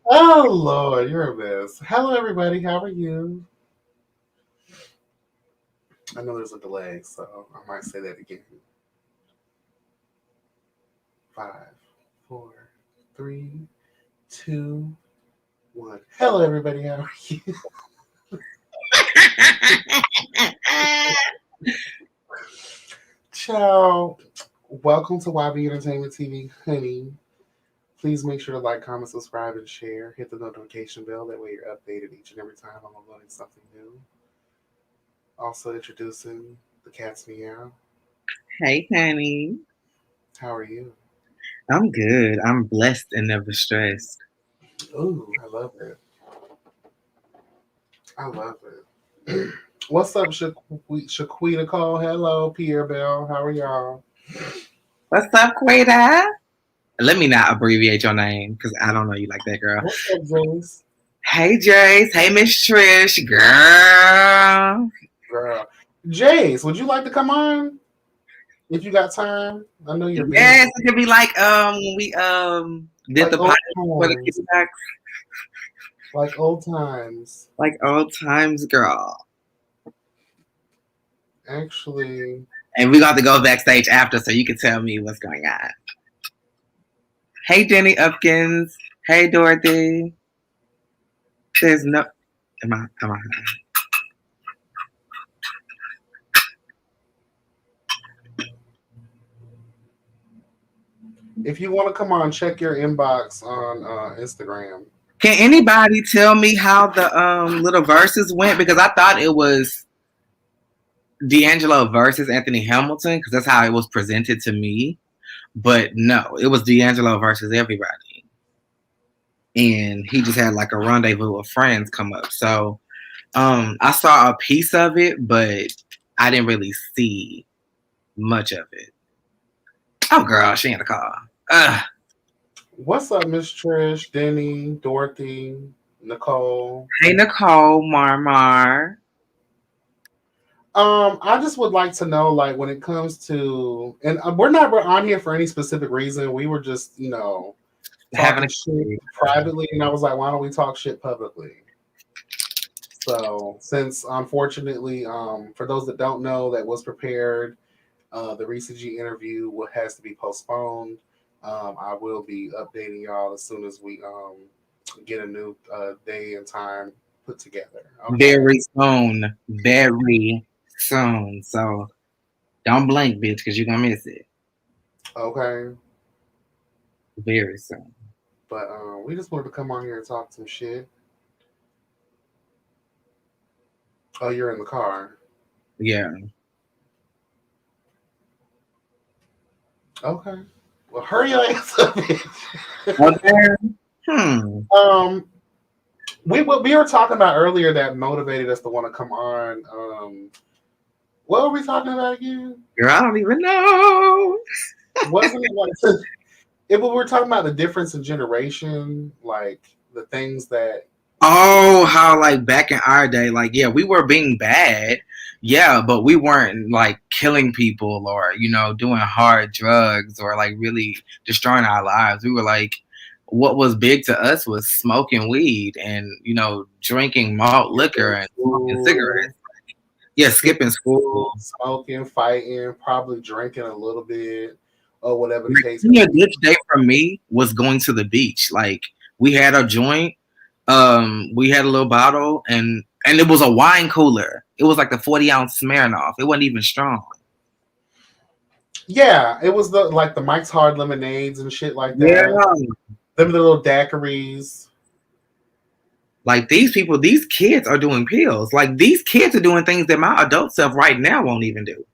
Oh Lord, you're a mess. Hello, everybody. How are you? I know there's a delay, so I might say that again. 5, 4, 3, 2, 1. Hello, everybody. How are you? Ciao. Welcome to YB Entertainment TV, honey. Please make sure to like, comment, subscribe, and share. Hit the notification bell. That way you're updated each and every time I'm uploading something new. Also introducing the cat's Meow. Hey, honey. How are you? I'm good. I'm blessed and never stressed. Ooh, I love it. I love it. What's up, Shaquita Cole? Hello, Pierre Bell. How are y'all? What's up, Quita? Let me not abbreviate your name because I don't know you like that, girl. What's up, James? Hey, Jace. Hey, Miss Trish. Girl. Girl. Jace, would you like to come on? If you got time. I know you're busy. Yes, it could be like when we did Like the old podcast for the times. kickbacks. Like old times. Like old times, girl. Actually. And we got to go backstage after so you can tell me what's going on. Hey, Jenny Upkins. Hey, Dorothy. There's no. Am I? If you want to come on, check your inbox on Instagram. Can anybody tell me how the little verses went? Because I thought it was D'Angelo versus Anthony Hamilton because that's how it was presented to me. But no, it was D'Angelo versus everybody. And he just had like a rendezvous of friends come up. So I saw a piece of it, but I didn't really see much of it. Oh, girl, she in the car. What's up, Miss Trish, Denny, Dorothy, Nicole? Hey, Nicole, Marmar. I just would like to know, like, when it comes to, and we're not on here for any specific reason. We were just, talking shit privately, and I was like, why don't we talk shit publicly? So, since unfortunately, for those that don't know, that was prepared, the Reese G interview has to be postponed. I will be updating y'all as soon as we get a new day and time put together. Okay? Very soon. Very soon. So don't blink, bitch, because you're gonna miss it. Okay. Very soon. But we just wanted to come on here and talk some shit. Oh, you're in the car. Yeah. Okay. Well, hurry your ass up, bitch. Okay. We were talking about earlier that motivated us to want to come on. What were we talking about again? Girl, I don't even know. Wasn't it like we were talking about the difference in generation, like the things that. Oh, how like back in our day, like yeah, we were being bad, yeah, but we weren't like killing people or doing hard drugs or like really destroying our lives. We were like, what was big to us was smoking weed and drinking malt liquor and smoking cigarettes. Yeah, skipping school, smoking, fighting, probably drinking a little bit or whatever the case. A good day for me was going to the beach. Like we had a joint. We had a little bottle and it was a wine cooler. It was like the 40-ounce Smirnoff. It wasn't even strong. Yeah, it was the Mike's Hard Lemonades and shit like that. Yeah. Them little daiquiris. Like these kids are doing pills. Like these kids are doing things that my adult self right now won't even do.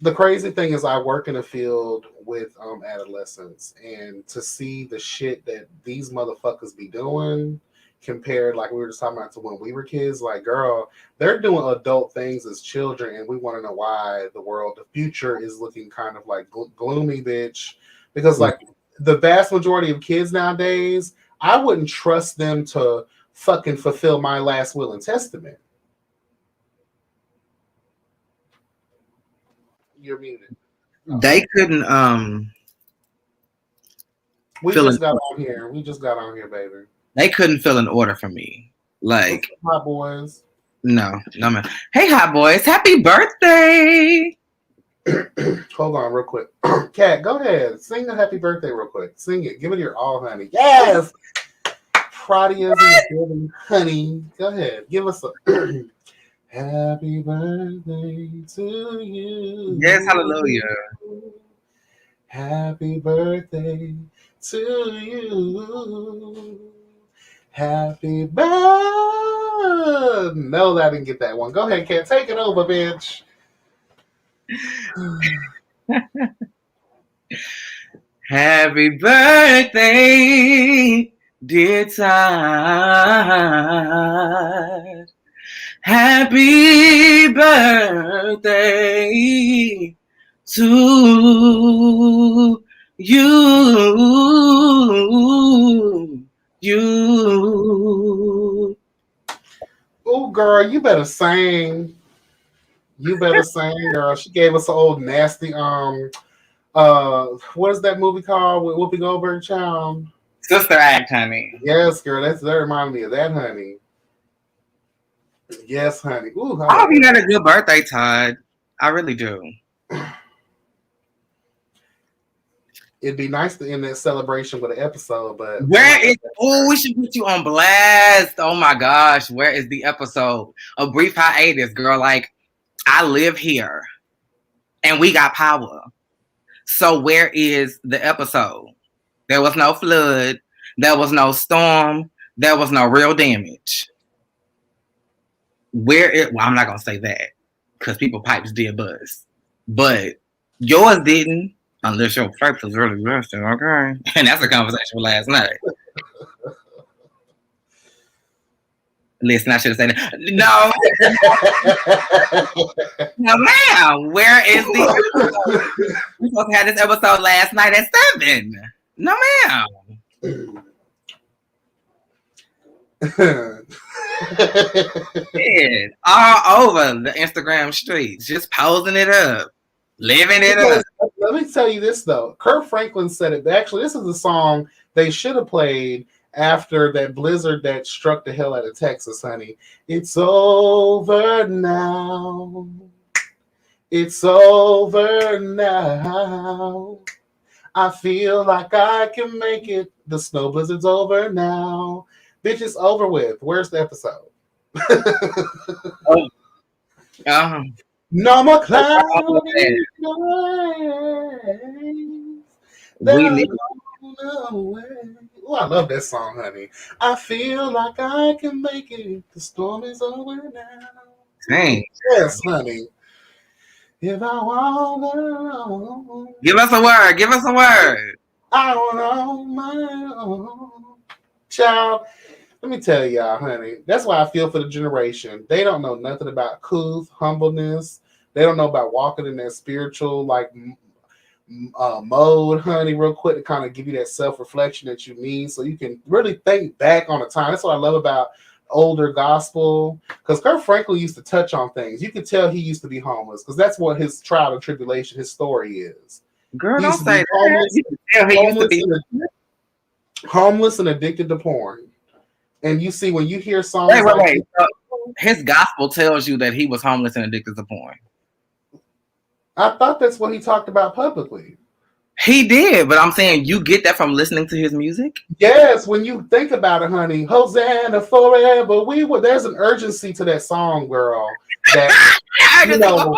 The crazy thing is I work in a field with adolescents, and to see the shit that these motherfuckers be doing compared, like we were just talking about, to when we were kids, like, girl, they're doing adult things as children, and we want to know why the future is looking kind of like gloomy, bitch. Because like the vast majority of kids nowadays, I wouldn't trust them to fucking fulfill my last will and testament. You're muted. They couldn't We just got on here. We just got on here, baby. They couldn't fill an order for me. Like, Hot boys. No, man. Hey, hot boys! Happy birthday! Hold on, real quick. Kat, go ahead. Sing the happy birthday real quick. Sing it. Give it your all, honey. Yes. Pradia's in the building, honey. Go ahead. Give us a happy birthday to you. Yes, hallelujah. Happy birthday to you. Happy birthday. No, I didn't get that one. Go ahead, Kat. Take it over, bitch. Happy birthday, dear Todd. Happy birthday to you. Oh, girl, you better sing. You better sing, girl. She gave us an old nasty what is that movie called with Whoopi Goldberg, child? Sister Act, honey. Yes, girl. That reminded me of that, honey. Yes, honey. Ooh, I hope you had a good birthday, Todd. I really do. It'd be nice to end that celebration with an episode, but where is? Oh, we should put you on blast. Oh my gosh, where is the episode? A brief hiatus, girl. Like, I live here, and we got power. So where is the episode? There was no flood. There was no storm. There was no real damage. Where it? Well, I'm not gonna say that because people pipes did buzz, but yours didn't. Unless your pipes was really rusted, okay? And that's a conversation for last night. Listen, I should have said that. No. No, ma'am. Where is the... We supposed to have this episode last night at 7. No, ma'am. Yeah, all over the Instagram streets, just posing it up, living it up. Let me tell you this, though. Kirk Franklin said it. Actually, this is a song they should have played after that blizzard that struck the hell out of Texas, honey. It's over now. It's over now. I feel like I can make it. The snow blizzard's over now. Bitch, it's over with. Where's the episode? No more clouds. Oh, I love that song, honey. I feel like I can make it. The storm is over now. Dang. Yes, honey. If I want give us a word. Give us a word. I want my own. Child, let me tell y'all, honey. That's why I feel for the generation. They don't know nothing about couth, humbleness. They don't know about walking in that spiritual, like, mode, honey, real quick to kind of give you that self-reflection that you need so you can really think back on a time. That's what I love about older gospel, because Kirk Franklin used to touch on things. You could tell he used to be homeless because that's what his trial and tribulation, his story is. Girl, don't say that. Homeless and addicted to porn. And you see, when you hear songs wait. His gospel tells you that he was homeless and addicted to porn. I thought that's what he talked about publicly. He did, but I'm saying you get that from listening to his music? Yes, when you think about it, honey. Hosanna forever. There's an urgency to that song, girl. That, you know,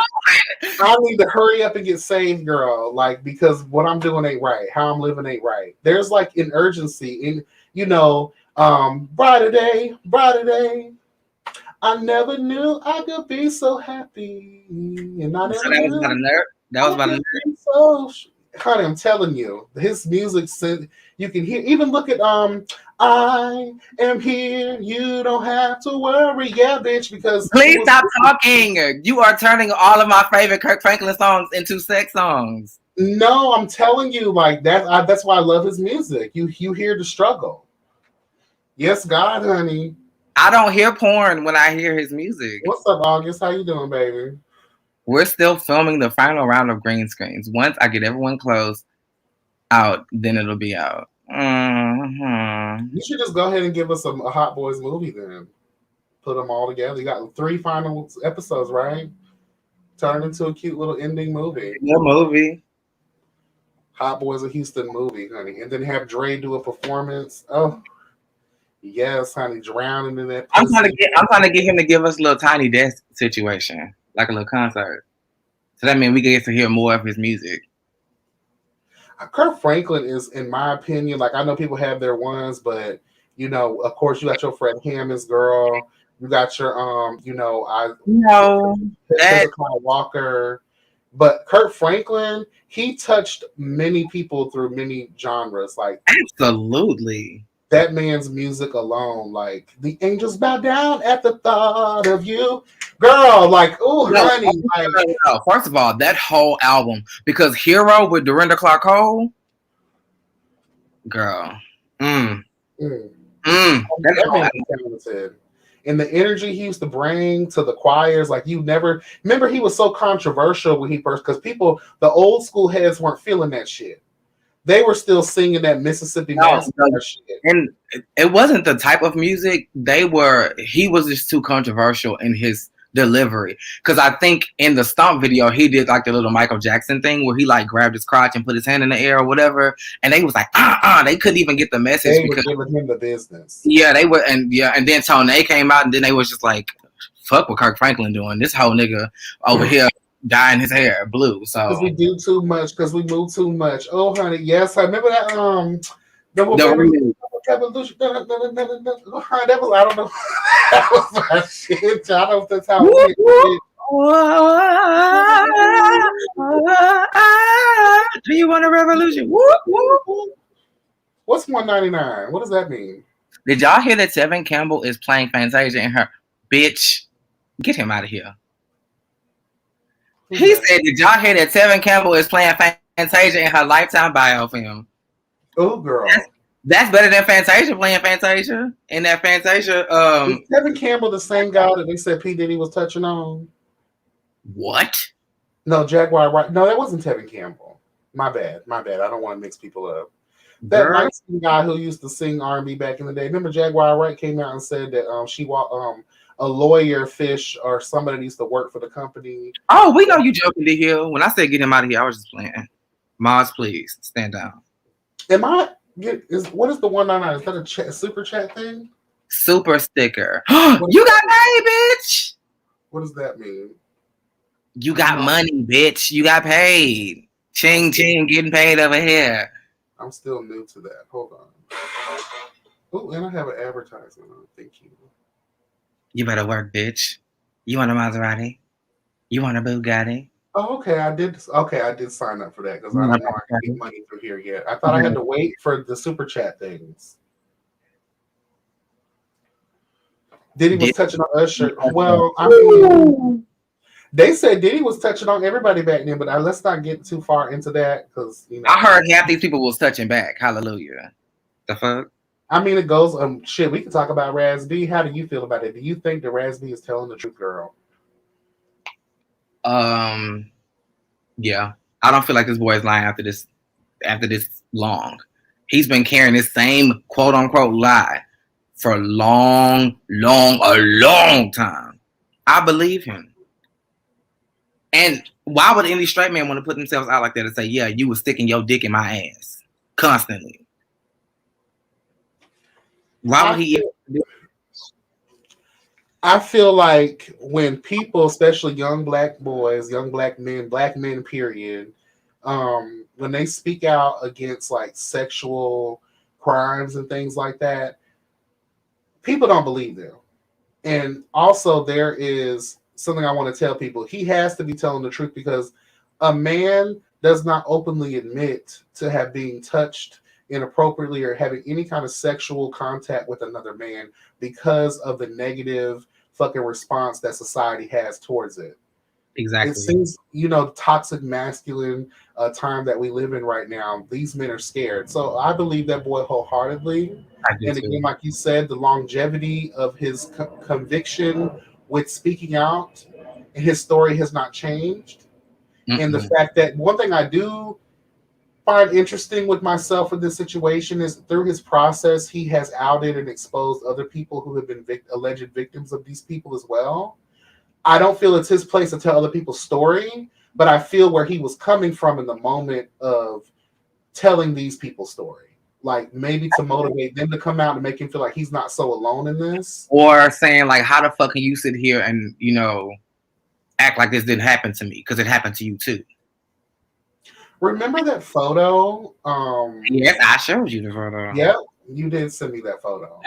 I need to hurry up and get saved, girl. Like, because what I'm doing ain't right. How I'm living ain't right. There's like an urgency in, you know, brighter day. I never knew I could be so happy. And I never so that was about a nerd. That was about a nerd. So, honey, I'm telling you, his music, you can hear, even look at I am here, you don't have to worry. Yeah, bitch, because please stop talking. You are turning all of my favorite Kirk Franklin songs into sex songs. No, I'm telling you, like that. That's why I love his music. You hear the struggle. Yes, God, honey. I don't hear porn when I hear his music. What's up, August? How you doing, baby? We're still filming the final round of green screens. Once I get everyone close out, then it'll be out. You should just go ahead and give us a Hot Boys movie then. Put them all together. You got 3 final episodes, right? Turn into a cute little ending movie. No movie. Hot Boys of Houston movie, honey. And then have Dre do a performance. Oh, yes, honey. Drowning in that pussy. I'm trying to get him to give us a little tiny desk situation, like a little concert. So that means we get to hear more of his music. Kirk Franklin is, in my opinion, like I know people have their ones, but you know, of course, you got your Fred Hammond's girl. You got your Hezekiah Walker. But Kirk Franklin, he touched many people through many genres. Like absolutely. That man's music alone, like the angels bow down at the thought of you, girl. Like, oh, honey. Like, first of all, that whole album, because Hero with Dorinda Clark Cole, girl, that man was talented. And the energy he used to bring to the choirs, like you never remember, he was so controversial when he first, because people, the old school heads weren't feeling that shit. They were still singing that Mississippi Massacre shit. And it wasn't the type of music he was just too controversial in his delivery. Because I think in the Stomp video, he did like the little Michael Jackson thing where he like grabbed his crotch and put his hand in the air or whatever. And they was like, they couldn't even get the message. They were giving him the business. Yeah, they were. And then Tone came out and then they was just like, fuck what Kirk Franklin doing. This whole nigga over here dyeing his hair blue. So because we do too much, because we move too much. Oh, honey, yes, I remember that. That was, I don't know. That was my shit. I don't know if that's how it do you want a revolution? What's 199? What does that mean? Did y'all hear that Tevin Campbell is playing Fantasia in her? Bitch, get him out of here. He said, did y'all hear that Tevin Campbell is playing Fantasia in her Lifetime biofilm? Oh, girl. That's better than Fantasia playing Fantasia. In that Fantasia. Is Tevin Campbell the same guy that they said P. Diddy was touching on? What? No, Jaguar Wright. No, that wasn't Tevin Campbell. My bad. I don't want to mix people up. That nice guy who used to sing R&B back in the day. Remember Jaguar Wright came out and said that she walked a lawyer fish or somebody that used to work for the company. Oh, we know you joking to hear. When I said get him out of here, I was just playing. Maz, please stand down. What is the 199? Is that a super chat thing? Super sticker. You got paid, bitch. What does that mean? You got money, bitch. You got paid. Ching ching, getting paid over here. I'm still new to that. Hold on. Oh, and I have an advertisement on. Thank you. You better work, bitch. You want a Maserati? You want a Bugatti? Oh, okay. I did sign up for that because I don't know I can get money through here yet. I thought I had to wait for the super chat things. Diddy was touching on Usher. Well, I mean, they said Diddy was touching on everybody back then, but let's not get too far into that because I heard half these people was touching back. Hallelujah. The fuck? I mean, it goes. Shit. We can talk about Raz B. How do you feel about it? Do you think that Raz B is telling the truth, girl? Yeah. I don't feel like this boy is lying after this long. He's been carrying this same quote unquote lie for a long time. I believe him. And why would any straight man want to put themselves out like that and say, yeah, you were sticking your dick in my ass constantly? Why would he? I feel like when people, especially young black boys, young black men, period, when they speak out against like sexual crimes and things like that, people don't believe them. And also there is something I want to tell people. He has to be telling the truth because a man does not openly admit to have being touched inappropriately or having any kind of sexual contact with another man because of the negative fucking response that society has towards it. Exactly. It seems, toxic masculine time that we live in right now. These men are scared. So I believe that boy wholeheartedly. And again, like you said, the longevity of his conviction with speaking out and his story has not changed. And the fact that one thing I do find interesting with myself in this situation is through his process, he has outed and exposed other people who have been alleged victims of these people as well. I don't feel it's his place to tell other people's story, but I feel where he was coming from in the moment of telling these people's story. Like maybe to motivate them to come out and make him feel like he's not so alone in this. Or saying like, how the fuck can you sit here and, you know, act like this didn't happen to me? Because it happened to you too. Remember that photo? Yes, I showed you the photo. Yeah, you did send me that photo.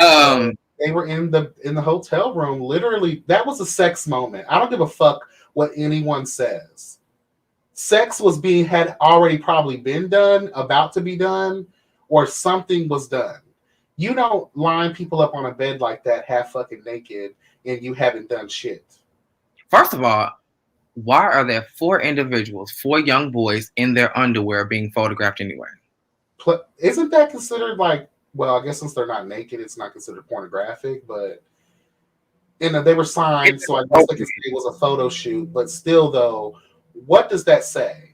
They were in the hotel room. Literally, that was a sex moment. I don't give a fuck what anyone says. Sex had already probably been done, about to be done, or something was done. You don't line people up on a bed like that, half fucking naked, and you haven't done shit. First of all, why are there 4 individuals, 4 young boys in their underwear being photographed anywhere? Isn't that considered like, well, I guess since they're not naked, it's not considered pornographic, but they were signed, so I guess they could say it was a photo shoot, but still though, what does that say?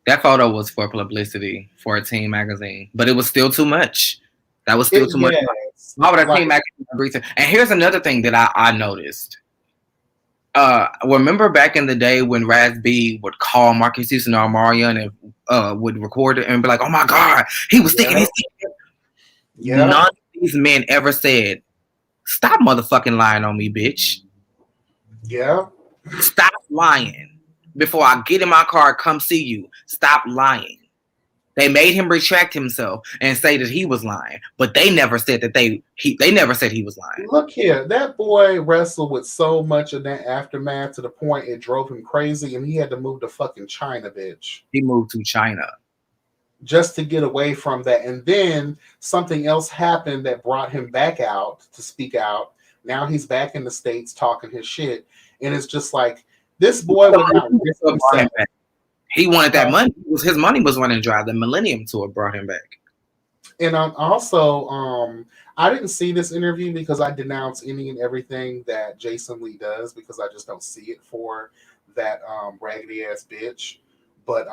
That photo was for publicity for a teen magazine, but it was still too much. That was still too much. Why would a teen magazine agree to? And here's another thing that I noticed. Remember back in the day when Raz B would call Marcus Houston or Marion and would record it and be like, "Oh my God, he was sticking his dick." Yeah. None of these men ever said, "Stop motherfucking lying on me, bitch." Yeah. Stop lying. Before I get in my car, come see you. Stop lying. They made him retract himself and say that he was lying, but they never said that they never said he was lying. Look here, that boy wrestled with so much of that aftermath to the point it drove him crazy, and he had to move to fucking China, bitch. He moved to China just to get away from that, and then something else happened that brought him back out to speak out. Now he's back in the States talking his shit, and it's just like this boy would not risk himself. He wanted that money. His money was running dry. The Millennium Tour brought him back. And also, I didn't see this interview because I denounce any and everything that Jason Lee does because I just don't see it for that raggedy ass bitch. But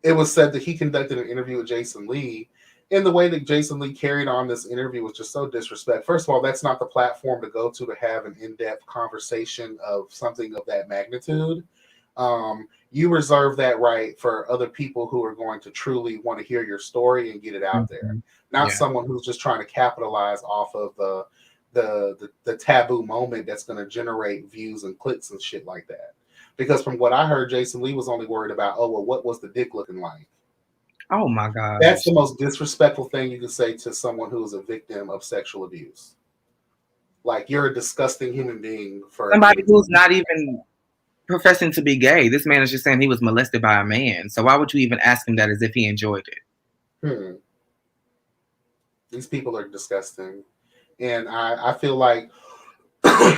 it was said that he conducted an interview with Jason Lee. And the way that Jason Lee carried on this interview was just so disrespectful. First of all, that's not the platform to go to have an in-depth conversation of something of that magnitude. You reserve that right for other people who are going to truly want to hear your story and get it out there, not someone who's just trying to capitalize off of the taboo moment that's going to generate views and clicks and shit like that. Because from what I heard, Jason Lee was only worried about, oh, well, what was the dick looking like? Oh my God. That's the most disrespectful thing you can say to someone who is a victim of sexual abuse. Like, you're a disgusting human being for somebody who's not even professing to be gay. This man is just saying he was molested by a man. So why would you even ask him that as if he enjoyed it? These people are disgusting. And I feel like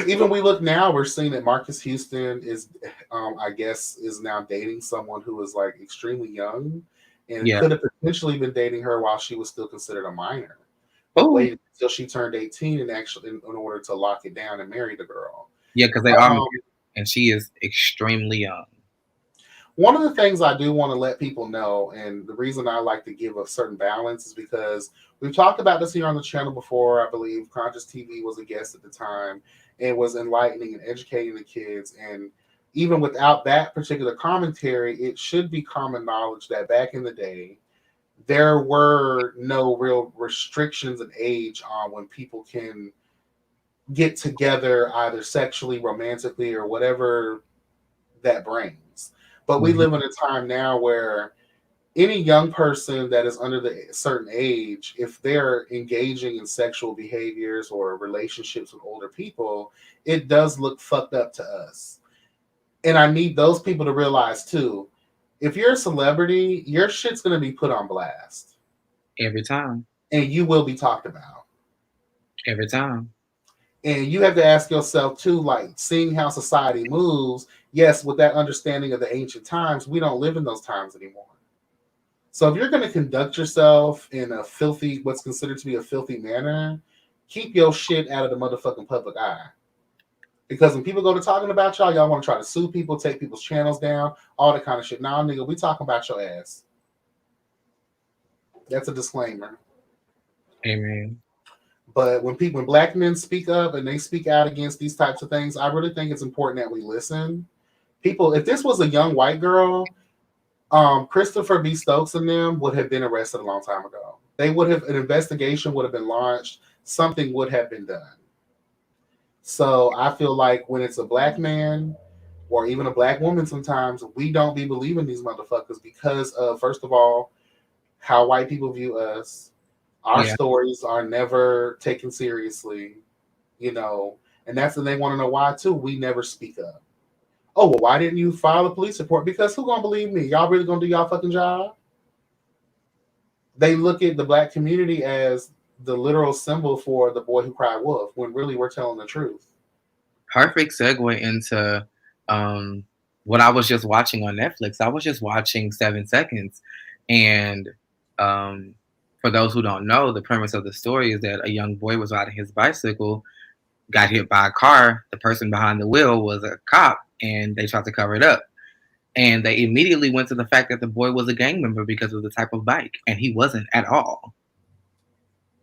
even we look now, we're seeing that Marcus Houston is, I guess, is now dating someone who is like extremely young and could have potentially been dating her while she was still considered a minor. But waited until she turned 18 and actually in order to lock it down and marry the girl. Yeah, because they are married. And she is extremely young. One of the things I do want to let people know, and the reason I like to give a certain balance is because we've talked about this here on the channel before. I believe Conscious TV was a guest at the time and was enlightening and educating the kids. And even without that particular commentary, it should be common knowledge that back in the day, there were no real restrictions in age on when people can get together either sexually, romantically, or whatever that brings. But we live in a time now where any young person that is under the certain age, if they're engaging in sexual behaviors or relationships with older people, it does look fucked up to us. And I need those people to realize too, if you're a celebrity, your shit's going to be put on blast. Every time. And you will be talked about. Every time. And you have to ask yourself too, like, seeing how society moves, yes, with that understanding of the ancient times, we don't live in those times anymore. So if you're going to conduct yourself in a filthy, what's considered to be a filthy manner, keep your shit out of the motherfucking public eye. Because when people go to talking about y'all want to try to sue people, take people's channels down, all that kind of shit. Nah, nigga, we talking about your ass. That's a disclaimer. Amen. But when black men speak up and they speak out against these types of things, I really think it's important that we listen. People, if this was a young white girl, Christopher B. Stokes and them would have been arrested a long time ago. They would have, an investigation would have been launched. Something would have been done. So I feel like when it's a black man or even a black woman, sometimes we don't be believing these motherfuckers because of, first of all, how white people view us. Our stories are never taken seriously, you know, and that's, and they want to know why too. We never speak up. Oh, well, why didn't you file a police report? Because who gonna believe me? Y'all really gonna do y'all fucking job? They look at the black community as the literal symbol for the boy who cried wolf, when really we're telling the truth. Perfect segue into what I was just watching on Netflix. I was just watching 7 Seconds. And for those who don't know, the premise of the story is that a young boy was riding his bicycle, got hit by a car. The person behind the wheel was a cop, and they tried to cover it up. And they immediately went to the fact that the boy was a gang member because of the type of bike, and he wasn't at all.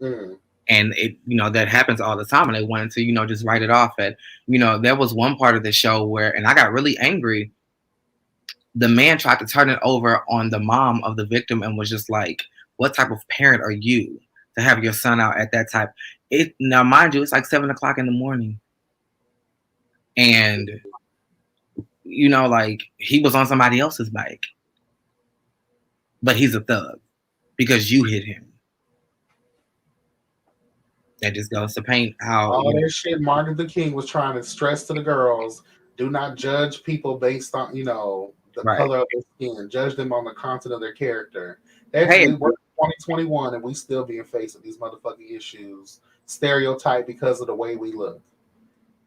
Mm. And it, you know, that happens all the time, and they wanted to, you know, just write it off. At, you know, there was one part of the show where, and I got really angry. The man tried to turn it over on the mom of the victim and was just like, "What type of parent are you to have your son out at that type?" It, now, mind you, it's like 7 o'clock in the morning, and you know, like, he was on somebody else's bike, but he's a thug because you hit him. That just goes to paint how all that shit Martin Luther King was trying to stress to the girls: do not judge people based on, you know, the color of their skin. Judge them on the content of their character. We're in 2021 and we still being faced with these motherfucking issues, stereotyped because of the way we look.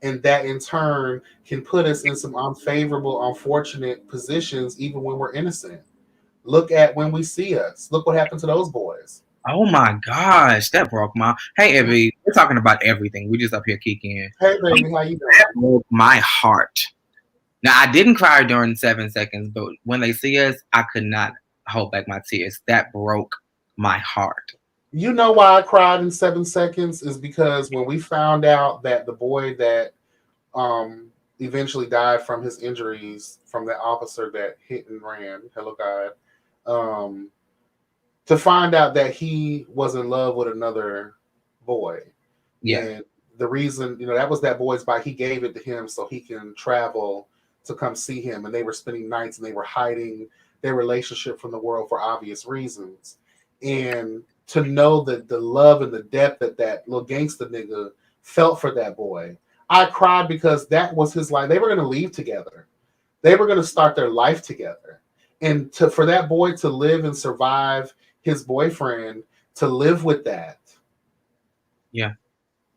And that in turn can put us in some unfavorable, unfortunate positions even when we're innocent. Look at when we see us. Look what happened to those boys. Oh my gosh, that broke my. Hey, Evie, we're talking about everything. We just up here kicking. Hey, baby, how you doing? That broke my heart. Now, I didn't cry during 7 Seconds, but when they see us, I could not hold back my tears. That broke my heart. You know why I cried in 7 Seconds is because when we found out that the boy that eventually died from his injuries from that officer that hit and ran, hello God, to find out that he was in love with another boy. Yeah. And the reason, you know, that was that boy's bike. He gave it to him so he can travel to come see him. And they were spending nights and they were hiding their relationship from the world for obvious reasons. And to know that the love and the depth that that little gangster nigga felt for that boy, I cried because that was his life. They were going to leave together. They were going to start their life together. And for that boy to live and survive his boyfriend, to live with that. Yeah.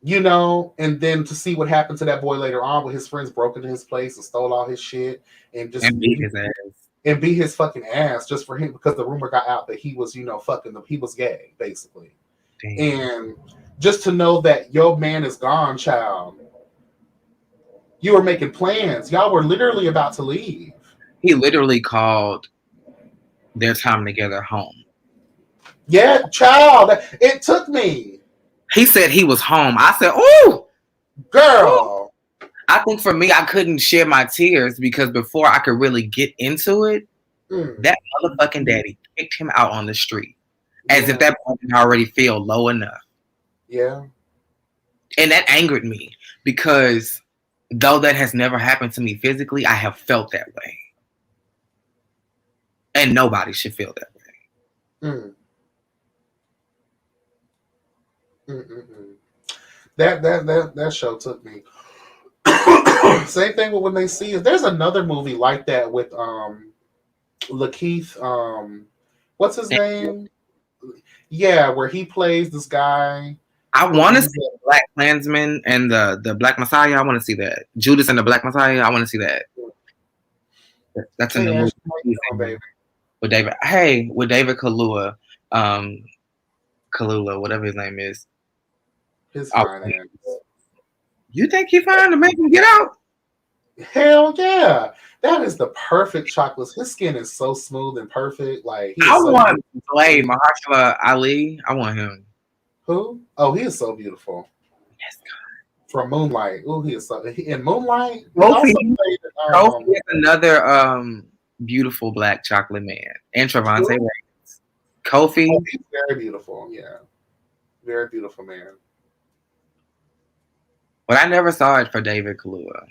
You know, and then to see what happened to that boy later on, when his friends broke into his place and stole all his shit and just beat his ass. And beat his fucking ass just for him, because the rumor got out that he was, you know, fucking them. He was gay, basically. Damn. And just to know that your man is gone, child. You were making plans. Y'all were literally about to leave. He literally called their time together home. Yeah, child. It took me. He said he was home. I said, "Ooh, girl." Ooh. I think for me, I couldn't shed my tears because before I could really get into it, that motherfucking daddy kicked him out on the street. As if that boy didn't already feel low enough. Yeah. And that angered me because though that has never happened to me physically, I have felt that way. And nobody should feel that way. That show took me. Same thing with when they see us. There's another movie like that with Lakeith. What's his name? Yeah, where he plays this guy. I want to see Black Klansman and the Black Messiah. I want to see that. Judas and the Black Messiah. I want to see that. That's in the movie with David. Hey, with David Kalua, Kalula, whatever his name is. His finance. You think he fine to make him get out? Hell yeah. That is the perfect chocolate. His skin is so smooth and perfect. Like he I is so want Blade, beautiful. Mahershala Ali. I want him. Who? Oh, he is so beautiful. Yes, From Moonlight. Oh, he is so in Moonlight. He Kofi, also played Kofi is another beautiful black chocolate man. And Trevante who? Reyes. Kofi. Oh, he's very beautiful. Yeah. Very beautiful man. But I never saw it for David Kaluuya.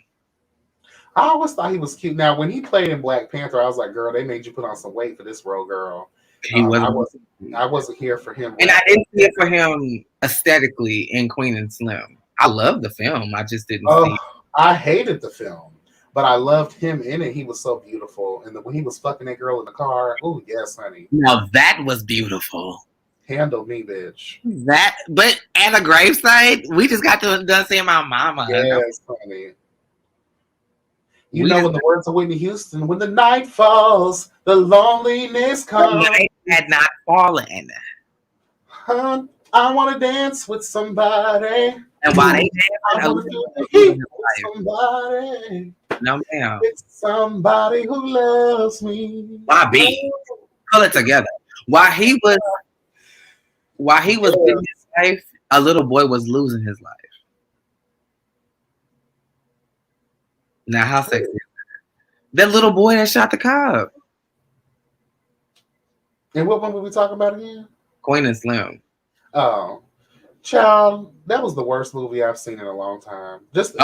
I always thought he was cute. Now, when he played in Black Panther, I was like, "Girl, they made you put on some weight for this role, girl." He wasn't. I wasn't here for him. And I didn't see it for him aesthetically in Queen and Slim. I love the film. I just didn't see it. I hated the film, but I loved him in it. He was so beautiful. And when he was fucking that girl in the car, oh, yes, honey. Now that was beautiful. Handle me, bitch. But at a gravesite, we just got to done seeing my mama. Yes, honey. You know, in the words of Whitney Houston, when the night falls, the loneliness comes. The night had not fallen. I want to dance with somebody. And why they I want to feel the heat with somebody. No, ma'am. It's somebody who loves me. YB. Pull it together. While he was in his life, a little boy was losing his life. Now, how sexy is that little boy that shot the cop? And what one were we talking about again? Queen and Slim. Oh, child, that was the worst movie I've seen in a long time. Just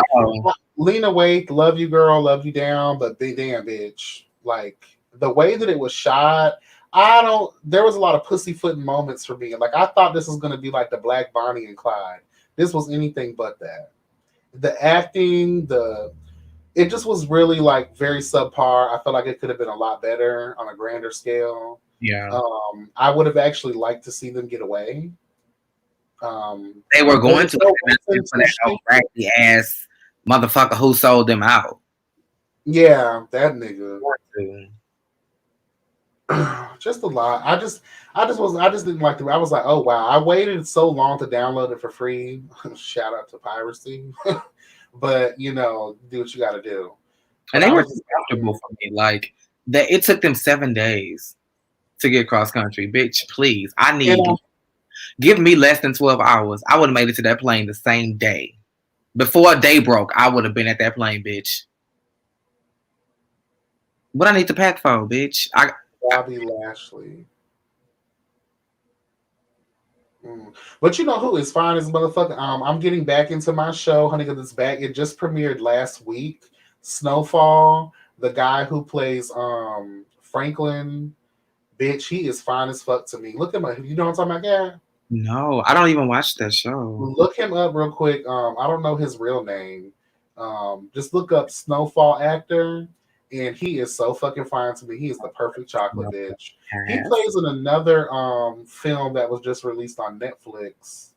Lena Waithe, love you, girl, love you down, but damn, bitch, like the way that it was shot. There was a lot of pussyfooting moments for me. Like I thought this was gonna be like the Black Bonnie and Clyde. This was anything but that. The acting, it just was really like very subpar. I felt like it could have been a lot better on a grander scale. Yeah. I would have actually liked to see them get away. They were going to for that raggedy ass motherfucker who sold them out. Yeah, that nigga. Just a lot. I just didn't like the. I was like, oh wow, I waited so long to download it for free. Shout out to piracy. But you know, do what you got to do. And they were just comfortable for me. Like it took them 7 days to get cross country. Bitch, please, I need. Give me less than 12 hours. I would have made it to that plane the same day. Before day broke, I would have been at that plane, bitch. What I need to pack for, bitch? Bobby Lashley. But you know who is fine as a motherfucker? I'm getting back into my show, honey, because it's back. It just premiered last week. Snowfall, the guy who plays Franklin, bitch, he is fine as fuck to me. Look at him. You know what I'm talking about, yeah? No, I don't even watch that show. Look him up real quick. I don't know his real name. Just look up Snowfall actor, and he is so fucking fine to me. He is the perfect chocolate bitch. He plays in another film that was just released on Netflix.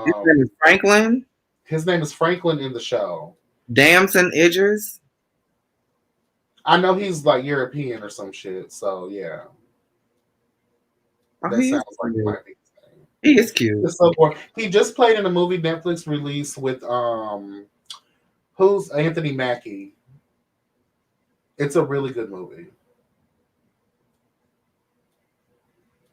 His name is Franklin? His name is Franklin in the show. Damson Idris? I know he's like European or some shit, so yeah. That sounds like it might be. He is cute. So he just played in a movie Netflix release with who's Anthony Mackie. It's a really good movie.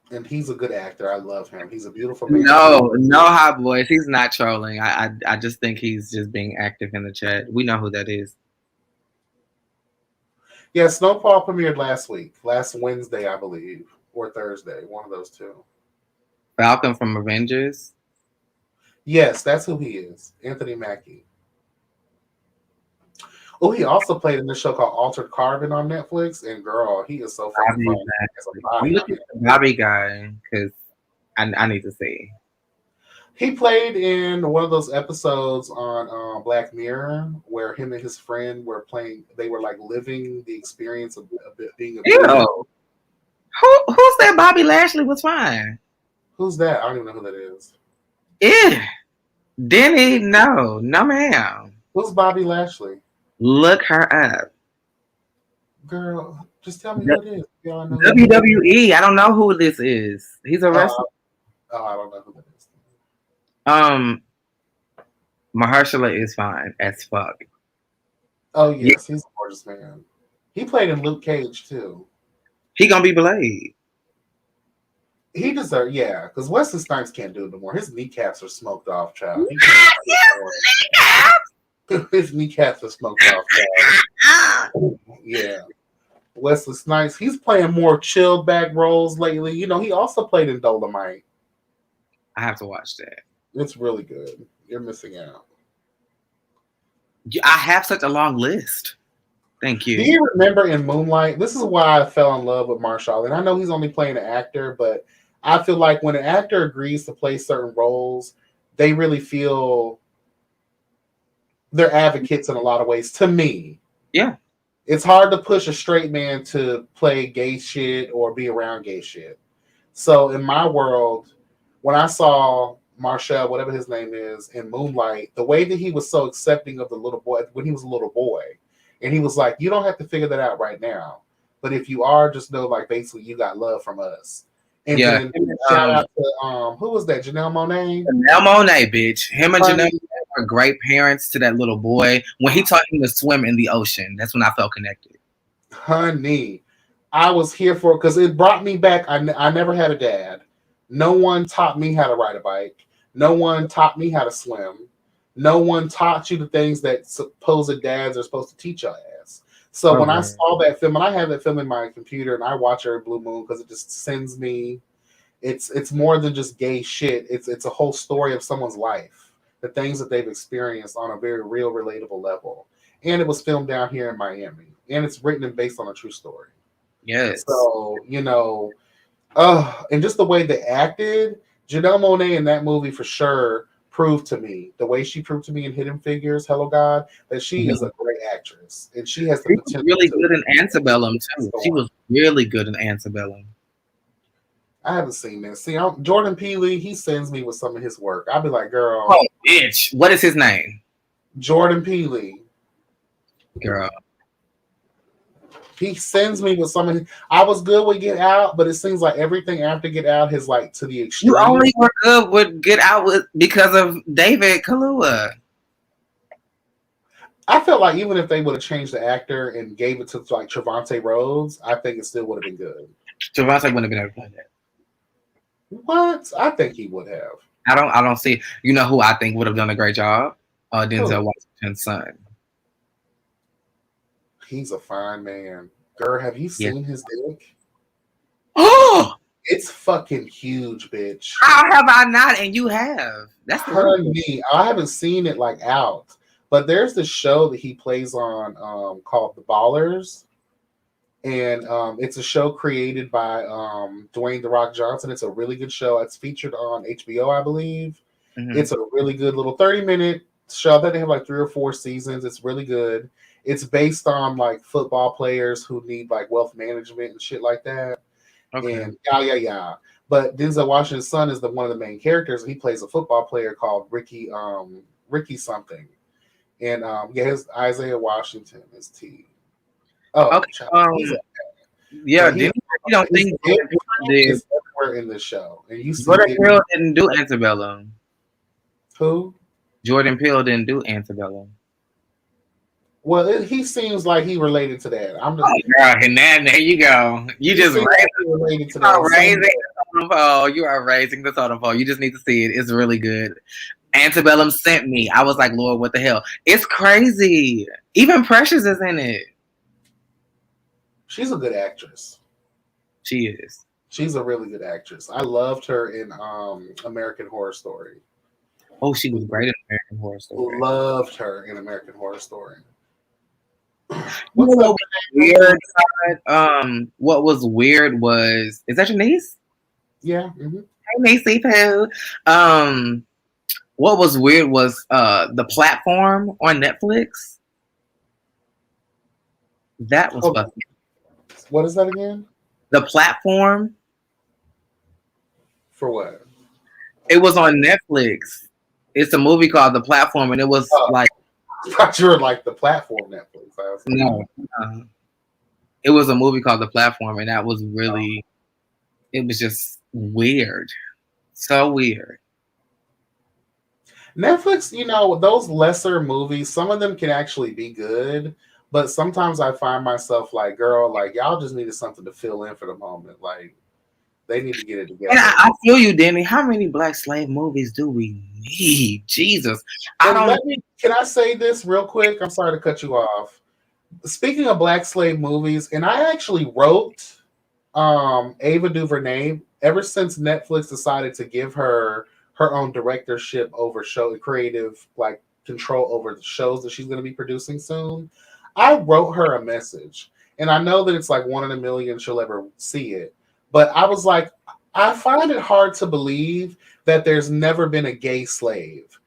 And he's a good actor. I love him. He's a beautiful man. No hot boys. He's not trolling. I just think he's just being active in the chat. We know who that is. Yeah, Snowfall premiered last Wednesday, I believe, or Thursday, one of those two. Falcon from Avengers? Yes, that's who he is. Anthony Mackie. Oh, he also played in this show called Altered Carbon on Netflix, and girl, he is so fucking funny. I'm looking at the Bobby guy because I need to see. He played in one of those episodes on Black Mirror where him and his friend were playing. They were like living the experience of being a. Ew. Who's that? Bobby Lashley was fine. Who's that? I don't even know who that is. Yeah. Denny, no, ma'am. Who's Bobby Lashley? Look her up. Girl, just tell me who it is. Y'all know WWE. I don't know who this is. He's a wrestler. I don't know who that is. Mahershala is fine as fuck. Oh yes, he's a gorgeous man. He played in Luke Cage too. He gonna be Blade. He deserves, yeah, because Wesley Snipes can't do it no more. His kneecaps are smoked off, child. He Ah, can't do it more. His kneecaps are smoked off, child. Yeah. Wesley Snipes, he's playing more chilled back roles lately. You know, he also played in Dolomite. I have to watch that. It's really good. You're missing out. I have such a long list. Thank you. Do you remember in Moonlight? This is why I fell in love with Marshall. And I know he's only playing an actor, but I feel like when an actor agrees to play certain roles, they really feel they're advocates in a lot of ways. To me, Yeah. it's hard to push a straight man to play gay shit or be around gay shit. So in my world, when I saw Marshall, whatever his name is, in Moonlight, the way that he was so accepting of the little boy when he was a little boy, and he was like, "You don't have to figure that out right now, but if you are, just know like basically you got love from us." And then shout out to who was that? Janelle Monáe. Janelle Monáe, bitch. Him and Janelle were great parents to that little boy. When he taught him to swim in the ocean, that's when I felt connected. Honey, I was here for it because it brought me back. I never had a dad. No one taught me how to ride a bike. No one taught me how to swim. No one taught you the things that supposed dads are supposed to teach your ass. So when I saw that film, and I have that film in my computer, and I watch every blue moon because it just sends me. It's more than just gay shit. It's a whole story of someone's life, the things that they've experienced on a very real, relatable level. And it was filmed down here in Miami, and it's written and based on a true story. Yes. So you know, and just the way they acted, Janelle Monáe in that movie for sure proved to me the way she proved to me in Hidden Figures, Hello God, that she is a great actress and she has the potential. Really good in Antebellum too. She was really good in Antebellum. I haven't seen this. See, Jordan Peele, he sends me with some of his work. I'll be like, girl. Oh, bitch. What is his name? Jordan Peele. Girl. He sends me with some of his. I was good with Get Out, but it seems like everything after Get Out has like to the extreme. You only were good with Get Out because of David Kaluuya. I felt like even if they would have changed the actor and gave it to like Trevante Rhodes, I think it still would have been good. Trevante wouldn't have been able to play that. What? I think he would have. I don't see. You know who I think would have done a great job? Denzel Washington's son. He's a fine man. Girl, have you seen his dick? Oh, it's fucking huge, bitch. How have I not? And you have. That's me. I haven't seen it like out, but there's this show that he plays on called The Ballers. And it's a show created by Dwayne The Rock Johnson. It's a really good show. It's featured on HBO, I believe. Mm-hmm. It's a really good little 30-minute show that they have like 3 or 4 seasons. It's really good. It's based on like football players who need like wealth management and shit like that. Okay. And yeah. But Denzel Washington's son is one of the main characters, and he plays a football player called Ricky something. And his Isaiah Washington is T. Oh, okay. Yeah, you don't think it's everywhere in the show, and you see Jordan Peele didn't do Antebellum. Who? Jordan Peele didn't do Antebellum. Well, he seems like he related to that. I'm just and there you go. You just related to that. Raising the totem pole. You are raising the totem pole. You just need to see it. It's really good. Antebellum sent me. I was like, Lord, what the hell? It's crazy. Even Precious is in it. She's a good actress. She is. She's a really good actress. I loved her in American Horror Story. Oh, she was great in American Horror Story. Loved her in American Horror Story. What's up? Weird side? What was weird was, is that your niece? Yeah. Mm-hmm. Hey, niecey poo. What was weird was the platform on Netflix. That was fucking. What is that again? The Platform. For what? It was on Netflix. It's a movie called The Platform, and it was like. I thought you were like The Platform Netflix. No. It was a movie called The Platform, and that was really. It was just weird. So weird. Netflix, you know, those lesser movies, some of them can actually be good, but sometimes I find myself like, girl, like y'all just needed something to fill in for the moment. Like they need to get it And together. I feel you, Danny. How many black slave movies do we need? Jesus. I And don't can I say this real quick? I'm sorry to cut you off. Speaking of black slave movies, and I actually wrote Ava DuVernay ever since Netflix decided to give her her own directorship over show creative like control over the shows that she's going to be producing soon. I wrote her a message, and I know that it's like one in a million she'll ever see it, but I was like, I find it hard to believe that there's never been a gay slave.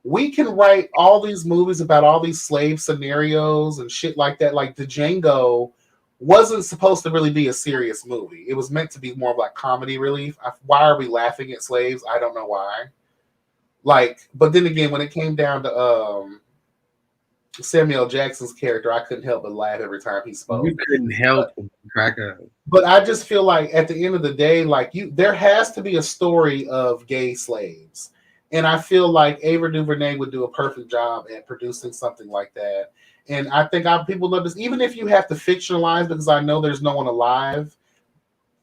We can write all these movies about all these slave scenarios and shit like that. Like the Django wasn't supposed to really be a serious movie. It was meant to be more of like comedy relief. Why are we laughing at slaves? I don't know why. Like, but then again, when it came down to Samuel Jackson's character, I couldn't help but laugh every time he spoke. You couldn't help crack up. But I just feel like at the end of the day, like there has to be a story of gay slaves. And I feel like Ava DuVernay would do a perfect job at producing something like that. And I think people know this, even if you have to fictionalize, because I know there's no one alive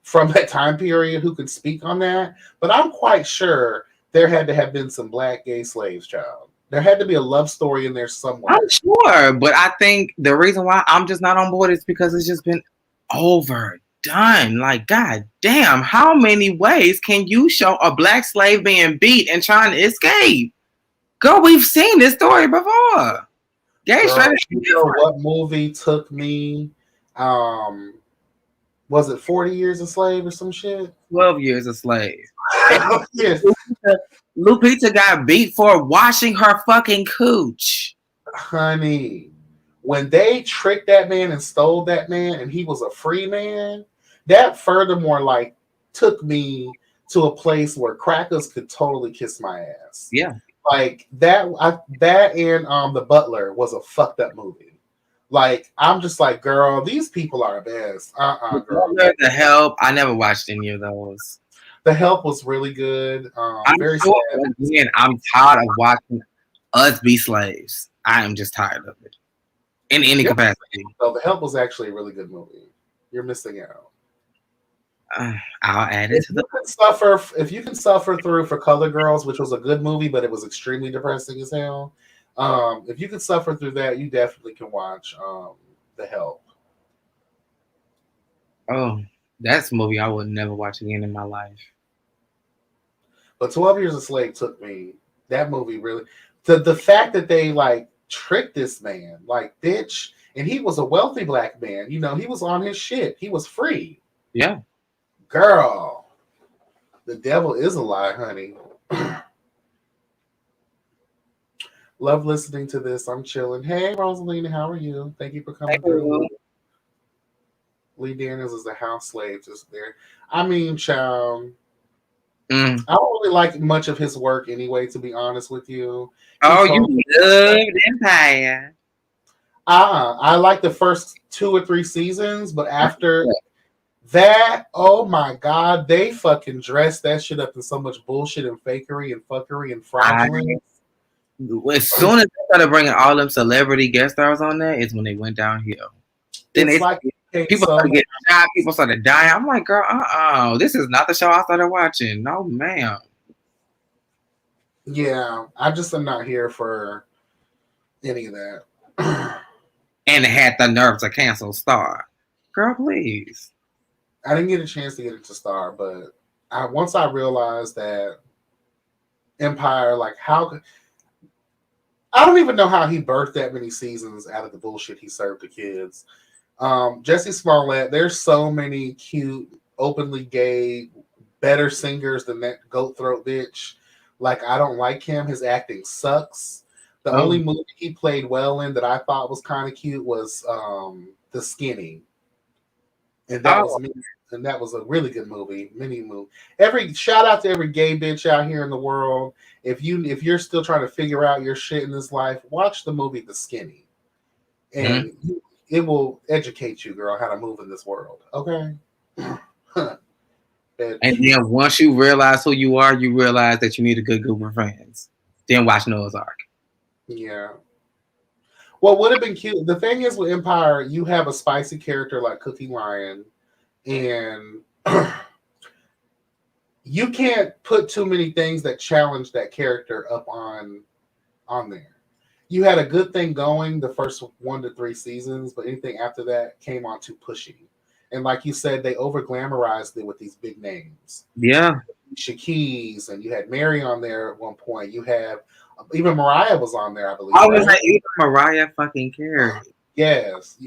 from that time period who could speak on that. But I'm quite sure there had to have been some black gay slaves, child. There had to be a love story in there somewhere. I'm sure, but I think the reason why I'm just not on board is because it's just been overdone. Like, god damn, how many ways can you show a black slave being beat and trying to escape? Girl, we've seen this story before. Gay straight. You know what movie took me? Was it 40 Years a Slave or some shit? 12 Years a Slave. Yes. Lupita got beat for washing her fucking cooch. Honey, when they tricked that man and stole that man and he was a free man, that furthermore like took me to a place where crackers could totally kiss my ass. Yeah. Like that and The Butler was a fucked up movie. Like I'm just like, girl, these people are best. Girl. The Help. I never watched any of those. The Help was really good. I'm very sure, sad. again, I'm tired of watching us be slaves. I am just tired of it. In any capacity. So The Help was actually a really good movie. You're missing out. I'll add it to the if you can suffer through For Color Girls, which was a good movie, but it was extremely depressing as hell. If you can suffer through that, you definitely can watch The Help. Oh, that's a movie I would never watch again in my life. But 12 Years a Slave took me. That movie really, the fact that they like tricked this man, like bitch, and he was a wealthy black man. You know, he was on his shit. He was free. Yeah. Girl, the devil is a lie, honey. Love listening to this. I'm chilling. Hey, Rosaline, how are you? Thank you for coming through. Lee Daniels is a house slave just there. I mean, child. I don't really like much of his work anyway, to be honest with you. You loved Empire. I like the first 2 or 3 seasons, but after that, oh my god, they fucking dressed that shit up in so much bullshit and fakery and fuckery and fraudulence. As soon as they started bringing all them celebrity guest stars on there, is when they went downhill. Then people started getting shot, people started dying. I'm like, girl, this is not the show I started watching. No, ma'am. Yeah, I just am not here for any of that. And it had the nerve to cancel Star. Girl, please. I didn't get a chance to get into Star, but once I realized that Empire, like I don't even know how he birthed that many seasons out of the bullshit he served the kids. Jesse Smollett, there's so many cute, openly gay, better singers than that goat throat bitch. Like, I don't like him. His acting sucks. The only movie he played well in that I thought was kind of cute was The Skinny. And that was a really good movie. Mini movie. Shout out to every gay bitch out here in the world. If you're still trying to figure out your shit in this life, watch the movie The Skinny. And it will educate you, girl, how to move in this world. Okay? And then once you realize who you are, you realize that you need a good group of friends. Then watch Noah's Ark. Yeah. What would have been cute? The thing is with Empire, you have a spicy character like Cookie Lion, and you can't put too many things that challenge that character up on there. You had a good thing going the first 1 to 3 seasons, but anything after that came on too pushy. And like you said, they over glamorized it with these big names. Yeah. Shaquille's, and you had Mary on there at one point. You have even Mariah was on there, I believe. I was like, even Mariah fucking Carey. Yes.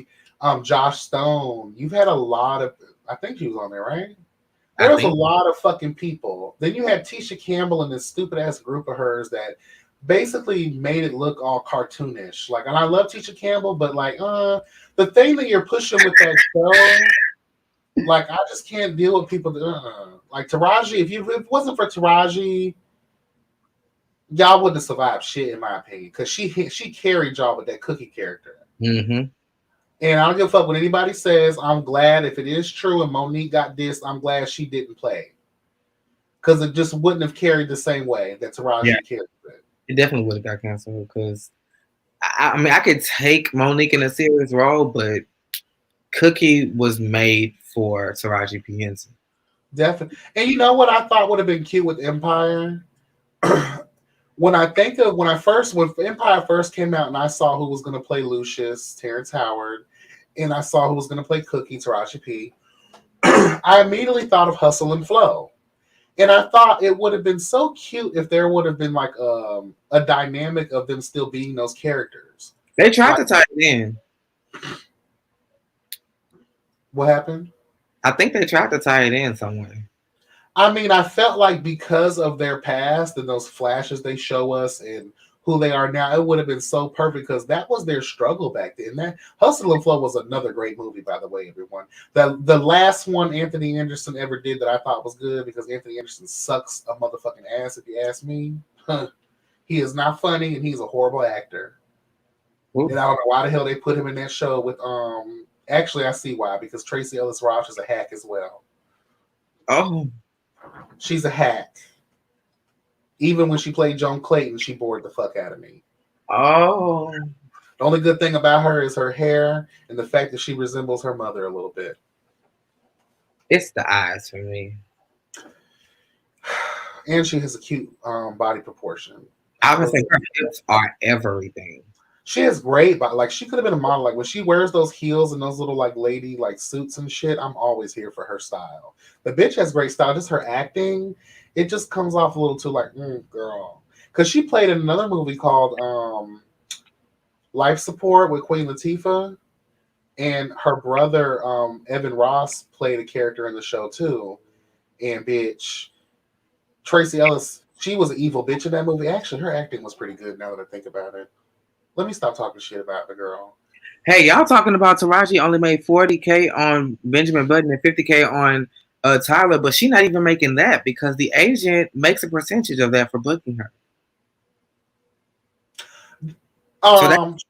Josh Stone. You've had a lot of, I think she was on there, right? There was a lot of fucking people. Then you had Tisha Campbell and this stupid ass group of hers that basically made it look all cartoonish. Like, and I love Tisha Campbell, but like, the thing that you're pushing with that show, like, I just can't deal with people. Like Taraji, if it wasn't for Taraji, y'all wouldn't have survived shit, in my opinion, because she carried y'all with that Cookie character. Mm-hmm. And I don't give a fuck what anybody says. I'm glad if it is true and Monique got dissed, I'm glad she didn't play. Because it just wouldn't have carried the same way that Taraji carried it. It definitely would have got canceled because, I mean, I could take Monique in a serious role, but Cookie was made for Taraji P. Henson. Definitely. And you know what I thought would have been cute with Empire? When Empire first came out and I saw who was going to play Lucius, Terrence Howard, and I saw who was going to play Cookie, Taraji P., I immediately thought of Hustle and Flow. And I thought it would have been so cute if there would have been like a dynamic of them still being those characters. They tried to tie it in. What happened? I think they tried to tie it in somewhere. I mean, I felt like because of their past and those flashes they show us and who they are now, it would have been so perfect because that was their struggle back then. That Hustle and Flow was another great movie, by the way, everyone. The last one Anthony Anderson ever did that I thought was good because Anthony Anderson sucks a motherfucking ass, if you ask me. He is not funny and he's a horrible actor. Ooh. And I don't know why the hell they put him in that show with actually I see why, because Tracee Ellis Ross is a hack as well. Oh. She's a hack. Even when she played Joan Clayton, she bored the fuck out of me. Oh. The only good thing about her is her hair and the fact that she resembles her mother a little bit. It's the eyes for me. And she has a cute body proportion. I would say her hips are everything. She has great, but like she could have been a model. Like when she wears those heels and those little like lady like suits and shit, I'm always here for her style. The bitch has great style. Just her acting, it just comes off a little too like, girl. Because she played in another movie called Life Support with Queen Latifah, and her brother Evan Ross played a character in the show too. And bitch, Tracee Ellis, she was an evil bitch in that movie. Actually, her acting was pretty good now that I think about it. Let me stop talking shit about the girl. Hey, y'all talking about Taraji only made $40K on Benjamin Button and $50K on Tyler, but she's not even making that because the agent makes a percentage of that for booking her.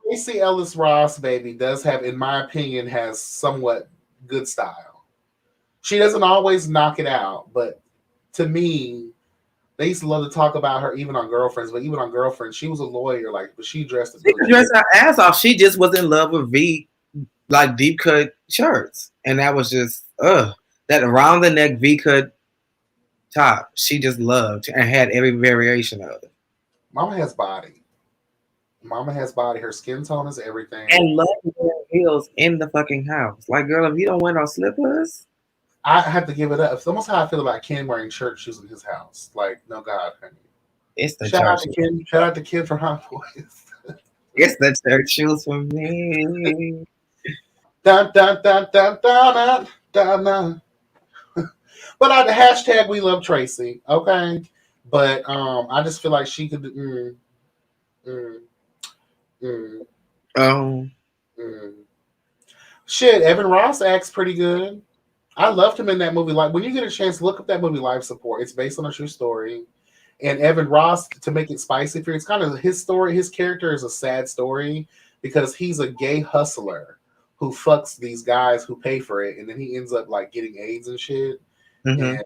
Tracee Ellis Ross, baby, does have, in my opinion, has somewhat good style. She doesn't always knock it out, but to me, they used to love to talk about her even on Girlfriends, but even on Girlfriends, she was a lawyer, like, but she dressed her ass off. She just was in love with like deep cut shirts. And that was just that around the neck V-cut top. She just loved and had every variation of it. Mama has body. Mama has body. Her skin tone is everything. And love wearing heels in the fucking house. Like, girl, if you don't wear no slippers, I have to give it up. It's almost how I feel about Ken wearing church shoes in his house. Like, no God, honey. It's the shout out to Ken. Shout out to Ken from Hot Boys. It's the church shoes for me. Dun, dun, dun, dun, dun, dun, dun. But the hashtag we love Tracee, okay? But I just feel like she could. Shit, Evan Ross acts pretty good. I loved him in that movie. Like when you get a chance, look up that movie Life Support. It's based on a true story. And Evan Ross, to make it spicy for you, it's kind of his story. His character is a sad story because he's a gay hustler who fucks these guys who pay for it, and then he ends up like getting AIDS and shit. Mm-hmm.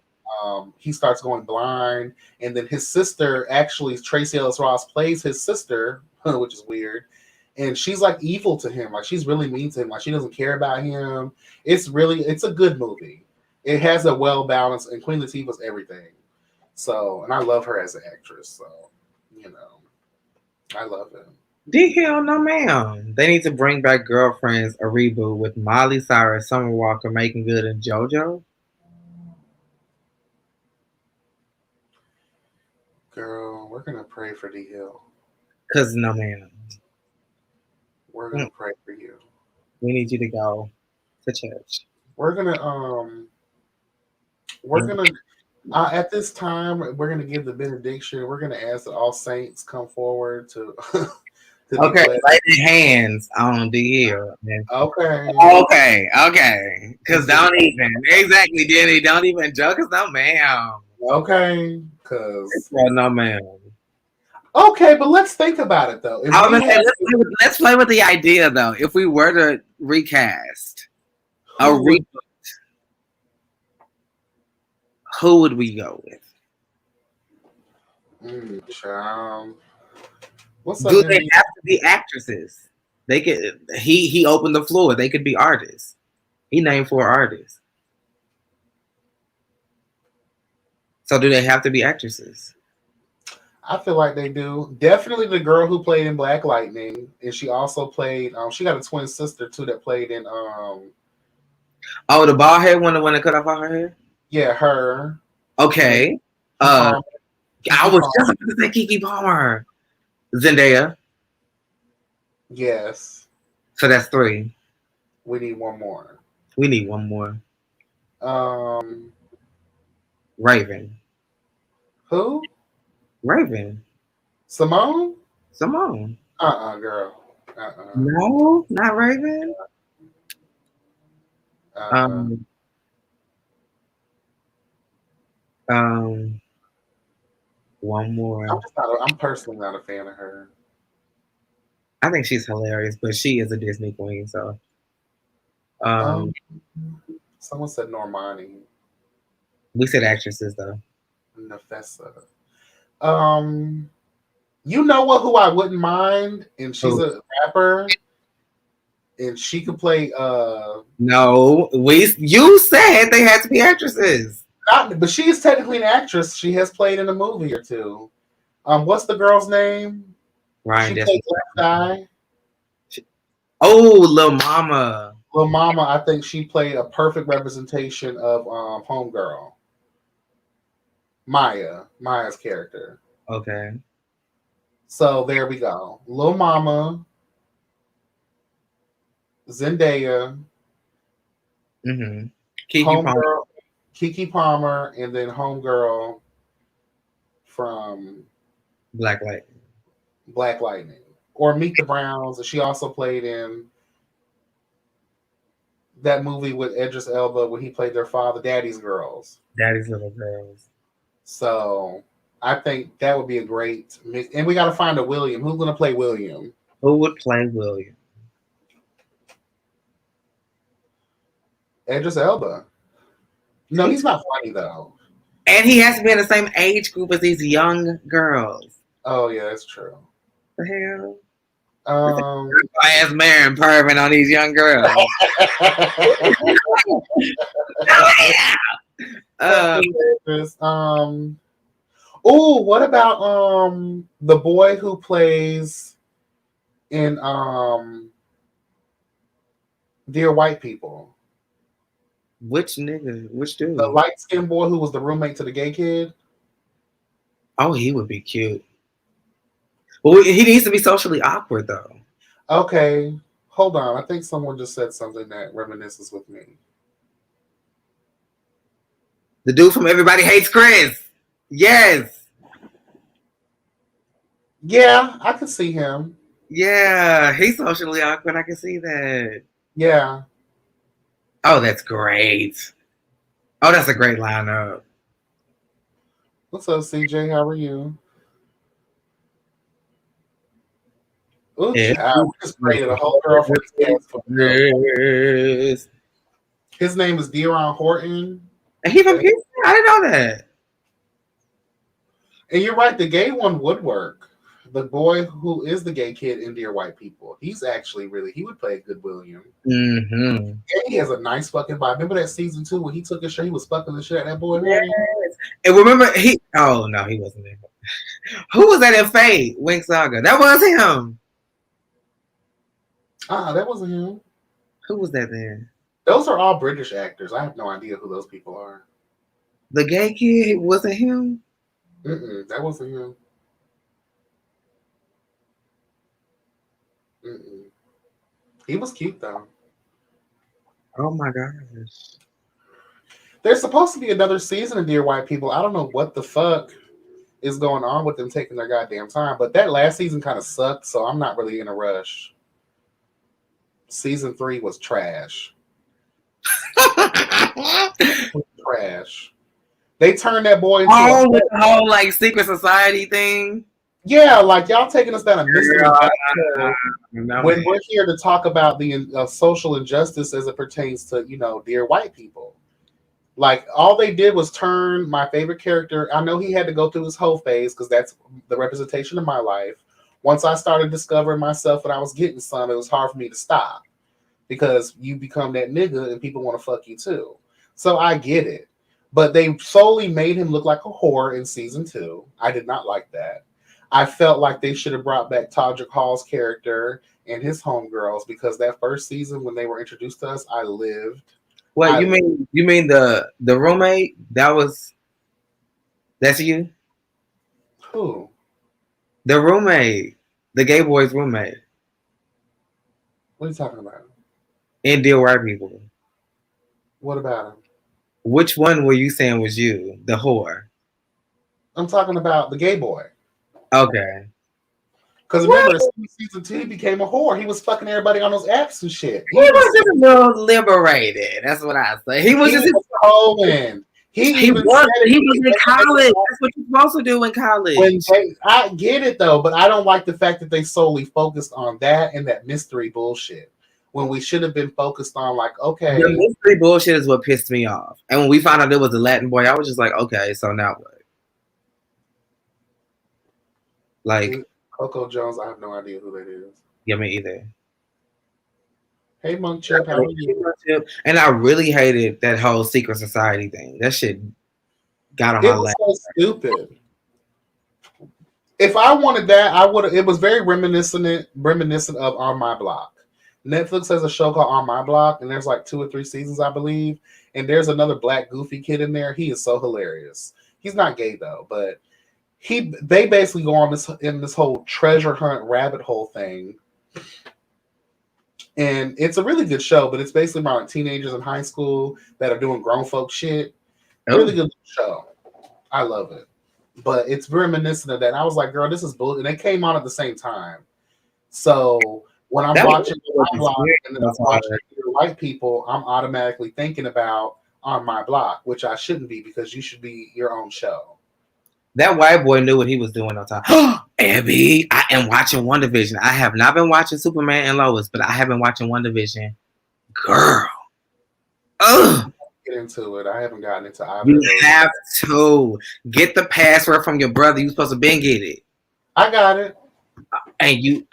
he starts going blind, and then his sister, actually Tracy Ellis Ross plays his sister, which is weird, and she's like evil to him, like she's really mean to him, like she doesn't care about him. It's a good movie. It has a well balanced, and Queen Latifah's everything. So, and I love her as an actress. So, I love it. Hell no, ma'am. They need to bring back Girlfriends, a reboot with Miley Cyrus, Summer Walker, Making Good, and JoJo. Girl, we're gonna pray for D Hill. Cause no, ma'am. We're gonna pray for you. We need you to go to church. We're gonna at this time we're gonna give the benediction. We're gonna ask that all saints come forward to. Okay, lay their hands on D Hill. Okay. Cause don't even joke. Cause no, ma'am. Okay, cause no, ma'am. Okay, but let's think about it though. Let's play with the idea though. If we were to recast a reboot, who would we go with? Child. Do they have to be actresses? They could. He opened the floor. They could be artists. He named 4 artists. So do they have to be actresses? I feel like they do. Definitely the girl who played in Black Lightning, and she also played. She got a twin sister too that played in. Oh, the bald head one, the one that cut off all her hair. Yeah, her. Okay. I was just about to say Keke Palmer. Zendaya. Yes. So that's 3. We need one more. Raven. Who? Raven. Simone? Girl. No, not Raven. One more. I'm personally not a fan of her. I think she's hilarious, but she is a Disney queen, so. Someone said Normani. We said actresses though. Nafessa. You know what? Who I wouldn't mind, and she's a rapper, and she could play. No, you said they had to be actresses. But she is technically an actress. She has played in a movie or 2. What's the girl's name? Ryan. She played Left Eye. Lil Mama. Lil Mama. I think she played a perfect representation of Homegirl. Maya's character. Okay. So there we go. Lil Mama, Zendaya, Keke Palmer, and then Homegirl from Black Lightning. Or Meet the Browns. And she also played in that movie with Idris Elba when he played their father, Daddy's Little Girls. So I think that would be a great mix. And we got to find a William. Who's going to play William? Who would play William? Idris Elba. No, he's not funny though. And he has to be in the same age group as these young girls. Oh yeah, that's true. The hell? Ass Maren perving on these young girls. What about the boy who plays in Dear White People? Which nigga? Which dude? The light-skinned boy who was the roommate to the gay kid. Oh, he would be cute. Well, he needs to be socially awkward though. Okay, hold on. I think someone just said something that reminisces with me. The dude from Everybody Hates Chris. Yes. Yeah, I could see him. Yeah, he's socially awkward. I can see that. Yeah. Oh, that's great. Oh, that's a great lineup. What's up, CJ? How are you? Ooh, child. We just created a whole girlfriend. His name is De'Ron Horton. And he from Houston? I didn't know that. And you're right, the gay one would work. The boy who is the gay kid in Dear White People, he's actually he would play a good William. Mm-hmm. And he has a nice fucking vibe. Remember that season 2 when he took his shirt, he was fucking the shit out of that boy? Yes. And remember, oh no, he wasn't there. Who was that in Fate? Wink Saga. That was him. That wasn't him. Who was that there? Those are all British actors. I have no idea who those people are. The gay kid wasn't him? That wasn't him. He was cute though. Oh my gosh. There's supposed to be another season of Dear White People. I don't know what the fuck is going on with them taking their goddamn time, but that last season kind of sucked, so I'm not really in a rush. Season 3 was trash. Trash. They turned that boy into with the whole like secret society thing. Yeah, like y'all taking us down a mystery when we're here to talk about the social injustice as it pertains to, Dear White People. Like, all they did was turn my favorite character. I know he had to go through his whole phase because that's the representation of my life. Once I started discovering myself and I was getting some, it was hard for me to stop because you become that nigga and people want to fuck you too. So I get it. But they solely made him look like a whore in season 2. I did not like that. I felt like they should have brought back Todrick Hall's character and his homegirls because that first season when they were introduced to us, I lived. What you mean the roommate? That's you? Who? The roommate. The gay boy's roommate. What are you talking about? In Dear White People. What about him? Which one were you saying was you? The whore. I'm talking about the gay boy. Okay. Because remember, season 2, he became a whore. He was fucking everybody on those apps and shit. He was just a little liberated. That's what I say. He was hoeing. He was in college. That's what you're supposed to do in college. I get it though, but I don't like the fact that they solely focused on that and that mystery bullshit. When we should have been focused on okay. The mystery bullshit is what pissed me off. And when we found out it was a Latin boy, I was just like, okay, so now what? Like Coco Jones, I have no idea who that is. Yeah, me either. Hey, Monk Chip, how are you? And I really hated that whole secret society thing. That shit got on my lap. It was so stupid. If I wanted that, I would. It was very reminiscent of On My Block. Netflix has a show called On My Block, and there's like 2 or 3 seasons, I believe. And there's another black goofy kid in there. He is so hilarious. He's not gay though, but they basically go on this whole treasure hunt rabbit hole thing. And it's a really good show, but it's basically about teenagers in high school that are doing grown folk shit. Really good show. I love it. But it's reminiscent of that. And I was like, girl, this is bull. And they came on at the same time. So when I'm watching My Block and then I'm watching White People, I'm automatically thinking about On My Block, which I shouldn't be because you should be your own show. That white boy knew what he was doing on time. Abby, I am watching WandaVision. I have not been watching Superman and Lois, but I have been watching WandaVision. Girl. Ugh. Get into it. I haven't gotten into either. You have to get the password from your brother. You're supposed to get it. I got it. And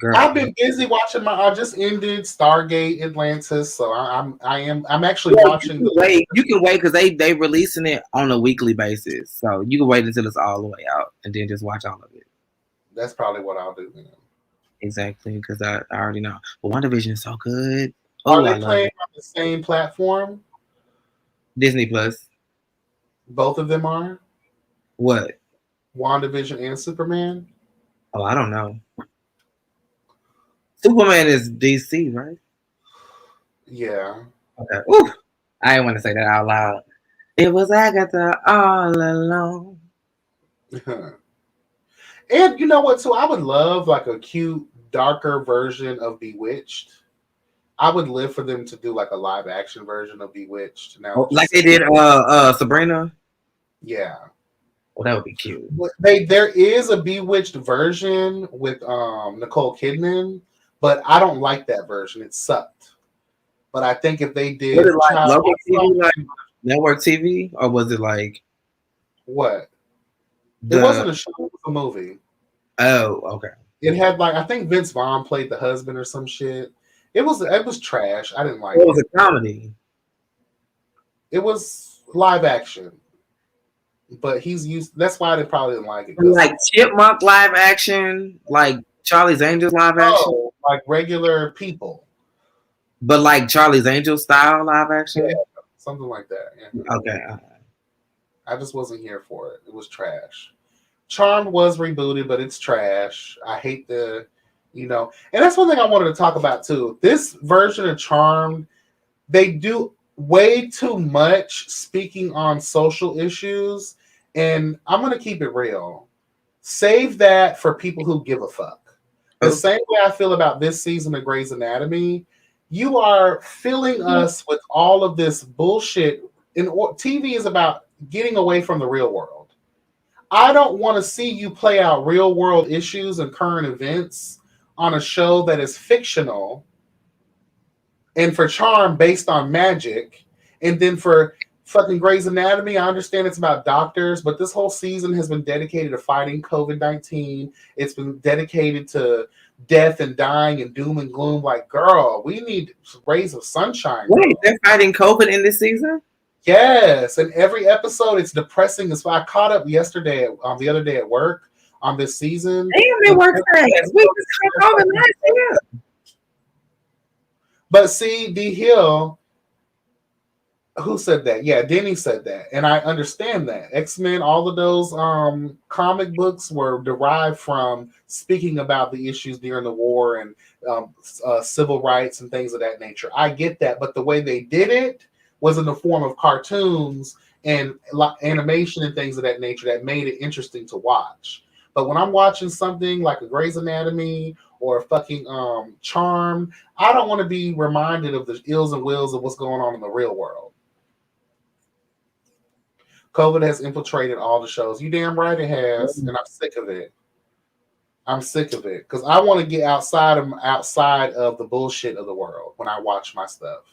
girl. I've been busy watching I just ended Stargate Atlantis, so I'm actually watching. You can wait because they releasing it on a weekly basis, so you can wait until it's all the way out and then just watch all of it. That's probably what I'll do then. Exactly, because I already know. But WandaVision is so good. Are they playing on the same platform? Disney Plus. Both of them are. What? WandaVision and Superman. Oh, I don't know. Superman is DC, right? Yeah. Okay. Ooh, I didn't want to say that out loud. It was Agatha all alone. And you know what, too? I would love like a cute, darker version of Bewitched. I would live for them to do like a live action version of Bewitched. Now, like they did Sabrina? Yeah. Well, that would be cute. There is a Bewitched version with Nicole Kidman. But I don't like that version. It sucked. But I think if they did, network TV, or was it like What? It the? wasn't a show, it was a movie. Oh, okay. It had like, I think Vince Vaughn played the husband or some shit. It was trash. I didn't It like was it. a comedy. It was live action, but he's used. That's why they probably didn't like it. Like Chipmunk live action, like Charlie's Angels live action, like regular people. but like Charlie's Angels style live action. Yeah, something like that. Yeah. Okay. I just wasn't here for it. It was trash. Charmed was rebooted, but it's trash. I hate and that's one thing I wanted to talk about too. This version of Charmed, they do way too much speaking on social issues, and I'm gonna keep it real. Save that for people who give a fuck. The same way I feel about this season of Grey's Anatomy. You are filling us with all of this bullshit. And TV is about getting away from the real world. I don't want to see you play out real world issues and current events on a show that is fictional and for Charm based on magic. And then for fucking Grey's Anatomy, I understand it's about doctors, but this whole season has been dedicated to fighting COVID-19. It's been dedicated to death and dying and doom and gloom. Like, girl, we need rays of sunshine. Wait, they're fighting COVID in this season? Yes, and every episode it's depressing. As I caught up yesterday, the other day at work on this season. Damn, they work fast. We just caught COVID last year. But see, D Hill, who said that? Yeah, Denny said that, and I understand that. X-Men, all of those comic books were derived from speaking about the issues during the war and civil rights and things of that nature. I get that, but the way they did it was in the form of cartoons and animation and things of that nature that made it interesting to watch. But when I'm watching something like a Grey's Anatomy or a fucking Charm, I don't want to be reminded of the ills and wills of what's going on in the real world. COVID has infiltrated all the shows. You damn right it has, and I'm sick of it. I'm sick of it because I want to get outside of the bullshit of the world when I watch my stuff.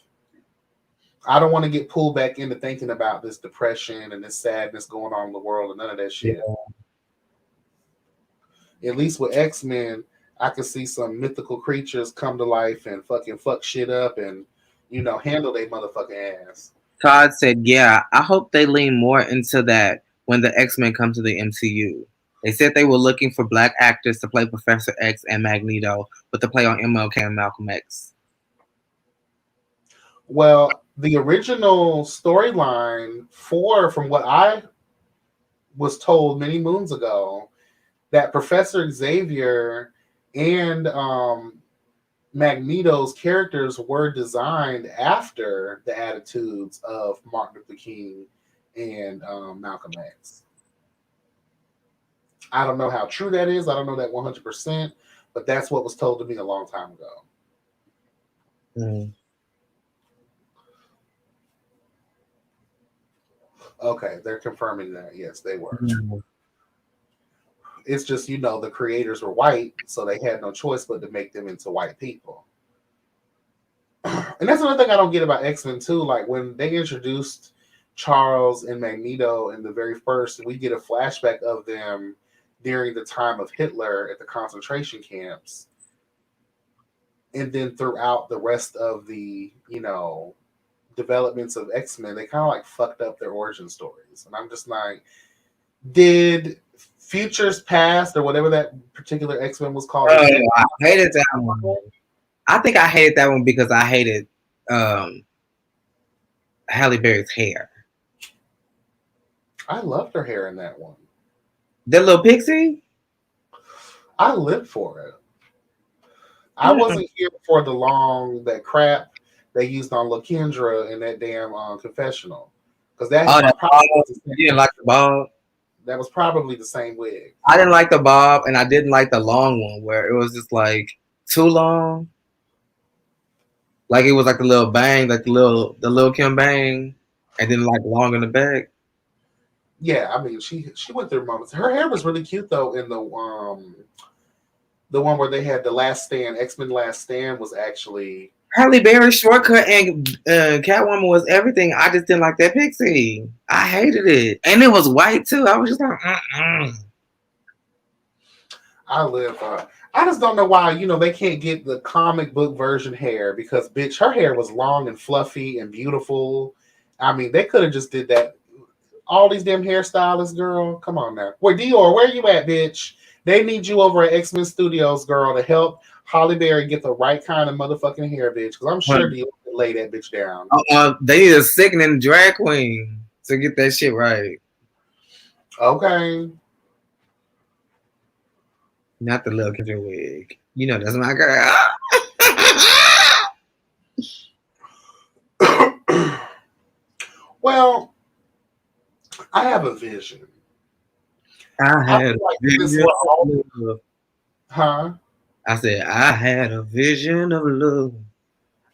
I don't want to get pulled back into thinking about this depression and this sadness going on in the world and none of that shit. Yeah. At least with X-Men, I could see some mythical creatures come to life and fucking fuck shit up and, handle their motherfucking ass. Todd said, yeah, I hope they lean more into that when the X-Men come to the MCU. They said they were looking for black actors to play Professor X and Magneto, but to play on MLK and Malcolm X. Well, the original storyline from what I was told many moons ago, that Professor Xavier and Magneto's characters were designed after the attitudes of Martin Luther King and Malcolm X. I don't know how true that is. I don't know that 100%, but that's what was told to me a long time ago. Mm-hmm. Okay, they're confirming that. Yes, they were. Mm-hmm. It's just, the creators were white, so they had no choice but to make them into white people. And that's another thing I don't get about X-Men too. Like when they introduced Charles and Magneto in the very first, we get a flashback of them during the time of Hitler at the concentration camps. And then throughout the rest of the, developments of X-Men, they kind of like fucked up their origin stories. And I'm just like, did Futures Past or whatever that particular X-Men was called? I hated that one. I think I hated that one because I hated Halle Berry's hair. I loved her hair in that one. That little pixie? I lived for it. I wasn't here for that crap they used on LaKendra in that damn confessional. Because you didn't like the bob? That was probably the same wig. I didn't like the bob, and I didn't like the long one where it was just like too long. Like it was like the little bang, like the little Kim bang, and then like long in the back. Yeah, I mean she went through moments. Her hair was really cute though in the one where they had the Last Stand. X-Men Last Stand was actually Halle Berry's shortcut and Catwoman was everything. I just didn't like that pixie. I hated it, and it was white too. I was just like, I just don't know why, they can't get the comic book version hair because, bitch, her hair was long and fluffy and beautiful. I mean, they could have just did that. All these damn hairstylists, girl. Come on now. Where Dior, where you at, bitch? They need you over at X-Men Studios, girl, to help Halle Berry get the right kind of motherfucking hair, bitch. Because I'm sure Dior can lay that bitch down. They need a sickening drag queen to get that shit right. Okay. Not the little Kendra wig. You know that's my girl. Well, I have a vision. I had like a vision of love. Huh? I said I had a vision of love.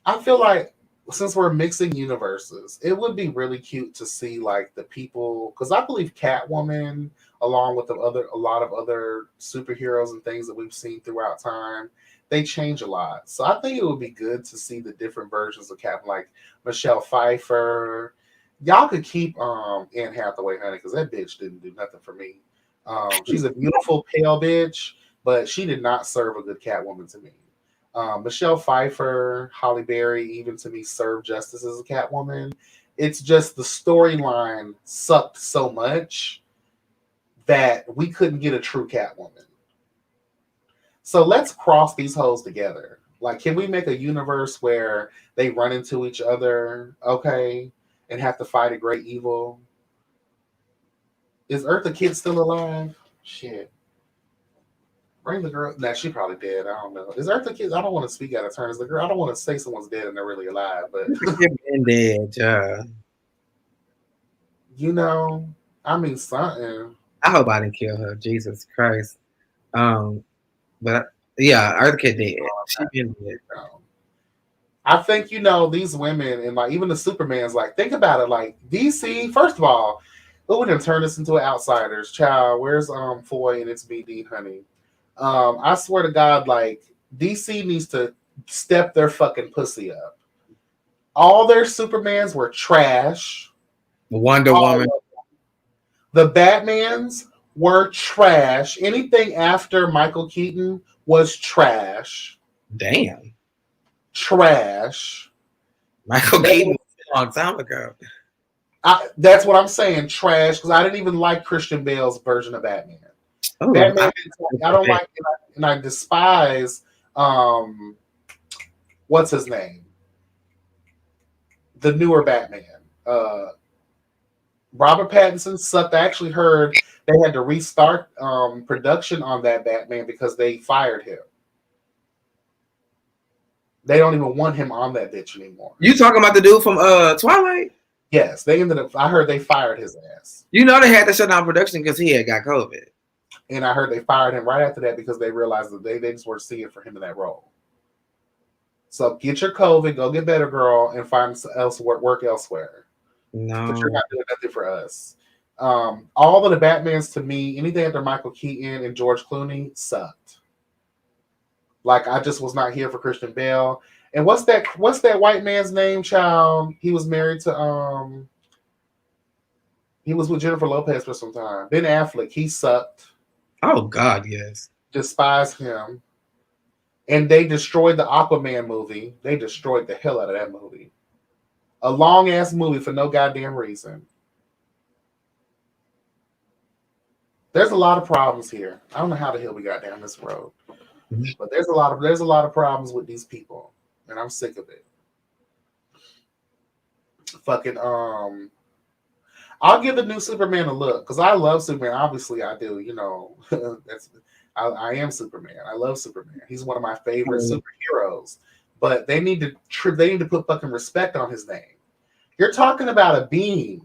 I feel like since we're mixing universes, it would be really cute to see like the people, because I believe Catwoman, along with a lot of other superheroes and things that we've seen throughout time, they change a lot. So I think it would be good to see the different versions of Catwoman, like Michelle Pfeiffer. Y'all could keep Anne Hathaway, honey, because that bitch didn't do nothing for me. She's a beautiful pale bitch, but she did not serve a good Catwoman to me. Michelle Pfeiffer, Halle Berry, even to me, served justice as a Catwoman. It's just the storyline sucked so much that we couldn't get a true Catwoman. So let's cross these hoes together. Like, can we make a universe where they run into each other, okay, and have to fight a great evil? Is Eartha Kitt still alive? Shit. Bring the girl. Nah, she probably dead. I don't know. Is Eartha Kitt? I don't want to speak out of turn. Is the girl? I don't want to say someone's dead and they're really alive, but Been dead, yeah. I mean something. I hope I didn't kill her. Jesus Christ. But yeah, Eartha Kitt dead. She been dead. I think these women and like even the Supermans. Like, think about it. Like DC. First of all, who would have turned us into outsiders? Child, where's Foy and it's BD, honey? I swear to God, like DC needs to step their fucking pussy up. All their Supermans were trash. Wonder Woman. The Batmans were trash. Anything after Michael Keaton was trash. Damn. Trash. Michael Keaton was a long time ago. That's what I'm saying, trash, because I didn't even like Christian Bale's version of Batman. Oh, Batman, I don't like it, and I despise what's his name? The newer Batman. Robert Pattinson sucked. I actually heard they had to restart production on that Batman because they fired him. They don't even want him on that bitch anymore. You talking about the dude from Twilight? Yes, they ended up. I heard they fired his ass. They had to shut down production because he had got COVID. And I heard they fired him right after that because they realized that they just weren't seeing for him in that role. So get your COVID, go get better, girl, and find work elsewhere. No, but you're not doing nothing for us. All of the Batmans to me, anything after Michael Keaton and George Clooney sucked. Like, I just was not here for Christian Bale. And what's that white man's name, child? He was married to he was with Jennifer Lopez for some time. Ben Affleck, he sucked. Oh God, yes. Despise him. And they destroyed the Aquaman movie. They destroyed the hell out of that movie. A long ass movie for no goddamn reason. There's a lot of problems here. I don't know how the hell we got down this road. Mm-hmm. But there's a lot of problems with these people. And I'm sick of it. Fucking I'll give the new Superman a look because I love Superman. Obviously, I do. I am Superman. I love Superman. He's one of my favorite superheroes. But they need to put fucking respect on his name. You're talking about a being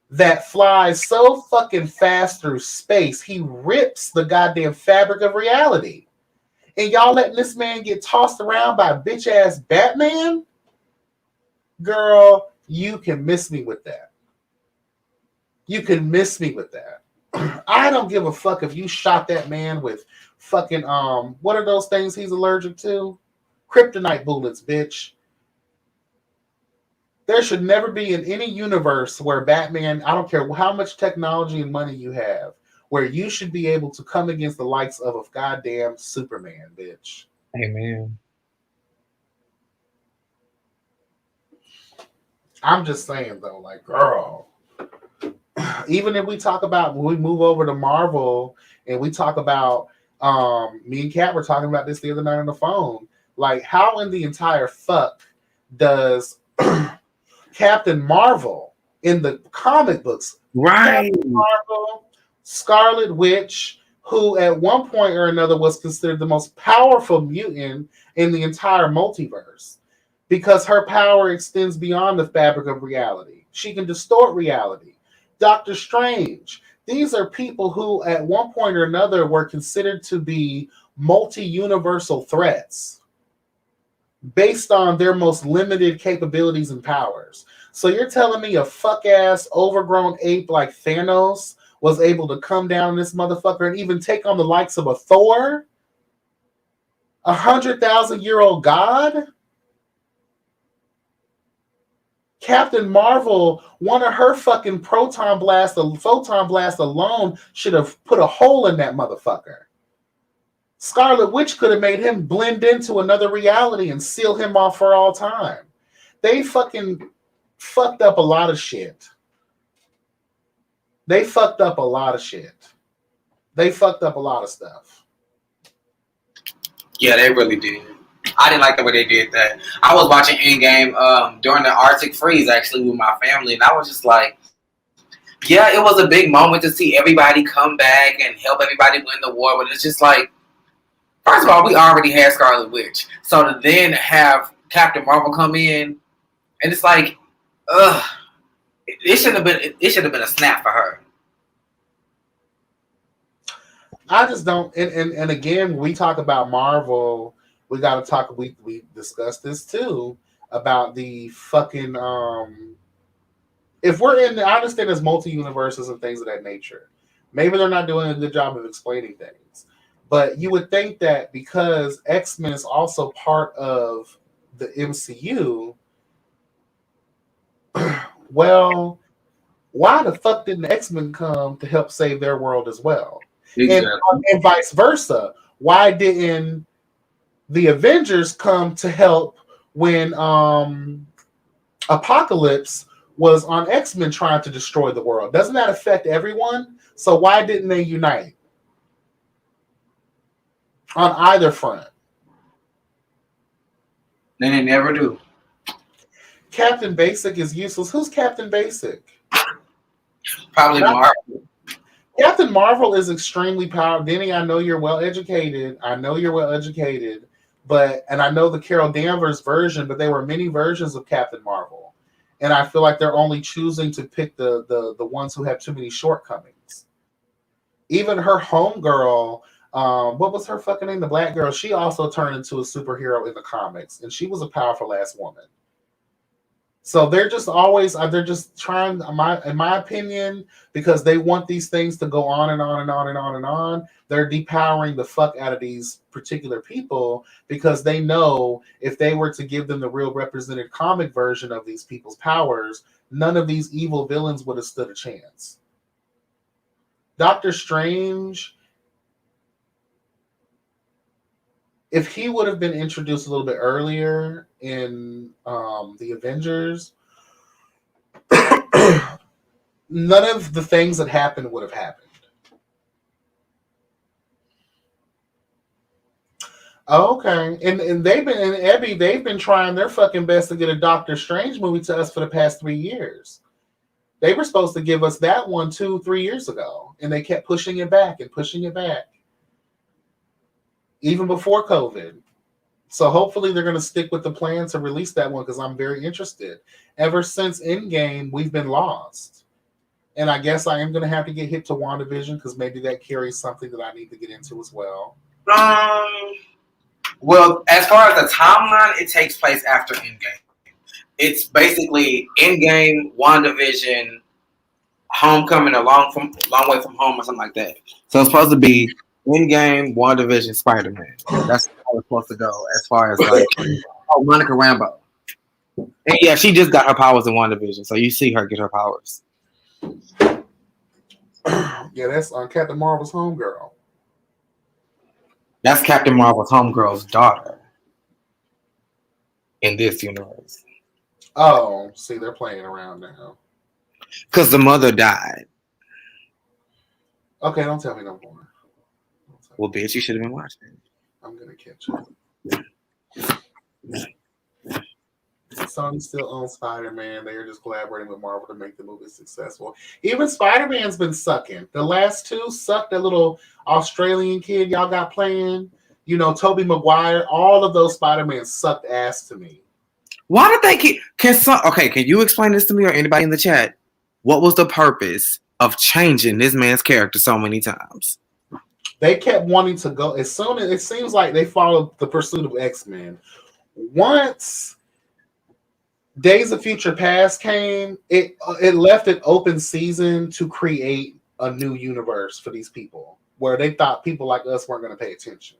that flies so fucking fast through space, he rips the goddamn fabric of reality. And y'all letting this man get tossed around by bitch ass Batman? Girl, you can miss me with that. You can miss me with that. I don't give a fuck if you shot that man with fucking what are those things he's allergic to? Kryptonite bullets, bitch. There should never be in any universe where Batman, I don't care how much technology and money you have, where you should be able to come against the likes of a goddamn Superman, bitch. Amen. I'm just saying, though, like, girl, even if we talk about, when we move over to Marvel and we talk about, me and Kat were talking about this the other night on the phone, like, how in the entire fuck does Captain Marvel in the comic books, right? Captain Marvel, Scarlet Witch, who at one point or another was considered the most powerful mutant in the entire multiverse, because her power extends beyond the fabric of reality. She can distort reality. Doctor Strange. These are people who at one point or another were considered to be multi-universal threats based on their most limited capabilities and powers. So you're telling me a fuck-ass overgrown ape like Thanos was able to come down this motherfucker and even take on the likes of a Thor? 100,000-year-old god? Captain Marvel, one of her fucking photon blast alone should have put a hole in that motherfucker. Scarlet Witch could have made him blend into another reality and seal him off for all time. They fucking fucked up a lot of shit. They fucked up a lot of shit. They fucked up a lot of stuff. Yeah, they really did. I didn't like the way they did that. I was watching Endgame during the Arctic freeze, actually, with my family, and I was just like, yeah, it was a big moment to see everybody come back and help everybody win the war, but it's just like, first of all, we already had Scarlet Witch. So to then have Captain Marvel come in, and it's like, it should have been a snap for her. I just don't, and again, we talk about Marvel, we got to talk, we discussed this too, about the fucking, if we're in, I understand there's multi-universes and things of that nature. Maybe they're not doing a good job of explaining things. But you would think that because X-Men is also part of the MCU, well, why the fuck didn't the X-Men come to help save their world as well? Exactly. And vice versa. Why didn't the Avengers come to help when Apocalypse was on X-Men trying to destroy the world? Doesn't that affect everyone? So why didn't they unite on either front? And they never do. Captain Basic is useless. Who's Captain Basic? Probably Marvel. Captain Marvel is extremely powerful. Denny, I know you're well educated. But I know the Carol Danvers version, but there were many versions of Captain Marvel. And I feel like they're only choosing to pick the ones who have too many shortcomings. Even her homegirl, what was her fucking name? The black girl, she also turned into a superhero in the comics, and she was a powerful ass woman. So they're just always, they're just trying, in my opinion, because they want these things to go on and on and on and on and on, they're depowering the fuck out of these particular people, because they know if they were to give them the real represented comic version of these people's powers, none of these evil villains would have stood a chance. Doctor Strange, if he would have been introduced a little bit earlier in the Avengers, none of the things that happened would have happened. Okay, and they've been trying their fucking best to get a Doctor Strange movie to us for the past 3 years. They were supposed to give us that one 2-3 years ago, and they kept pushing it back and pushing it back, even before COVID. So hopefully they're going to stick with the plan to release that one, because I'm very interested. Ever since Endgame, we've been lost. And I guess I am going to have to get hit to WandaVision, because maybe that carries something that I need to get into as well. Well, as far as the timeline, it takes place after Endgame. It's basically Endgame, WandaVision, Homecoming, a long way from home, or something like that. So it's supposed to be Endgame, WandaVision, Spider-Man. That's was supposed to go as far as like Monica Rambeau. And yeah, she just got her powers in WandaVision, so you see her get her powers. Yeah, that's on Captain Marvel's homegirl. That's Captain Marvel's homegirl's daughter in this universe. Oh, see, they're playing around now. Because the mother died. Okay, don't tell me no more. Well, bitch, you should have been watching. I'm gonna catch up. Sony still owns Spider-Man. They are just collaborating with Marvel to make the movie successful. Even Spider-Man's been sucking. The last two sucked. That little Australian kid y'all got playing, you know, Tobey Maguire. All of those Spider-Man sucked ass to me. Why did they keep? Can you explain this to me or anybody in the chat? What was the purpose of changing this man's character so many times? They kept wanting to go as soon as it seems like they followed the pursuit of X-Men. Once Days of Future Past came, it left an open season to create a new universe for these people where they thought people like us weren't going to pay attention.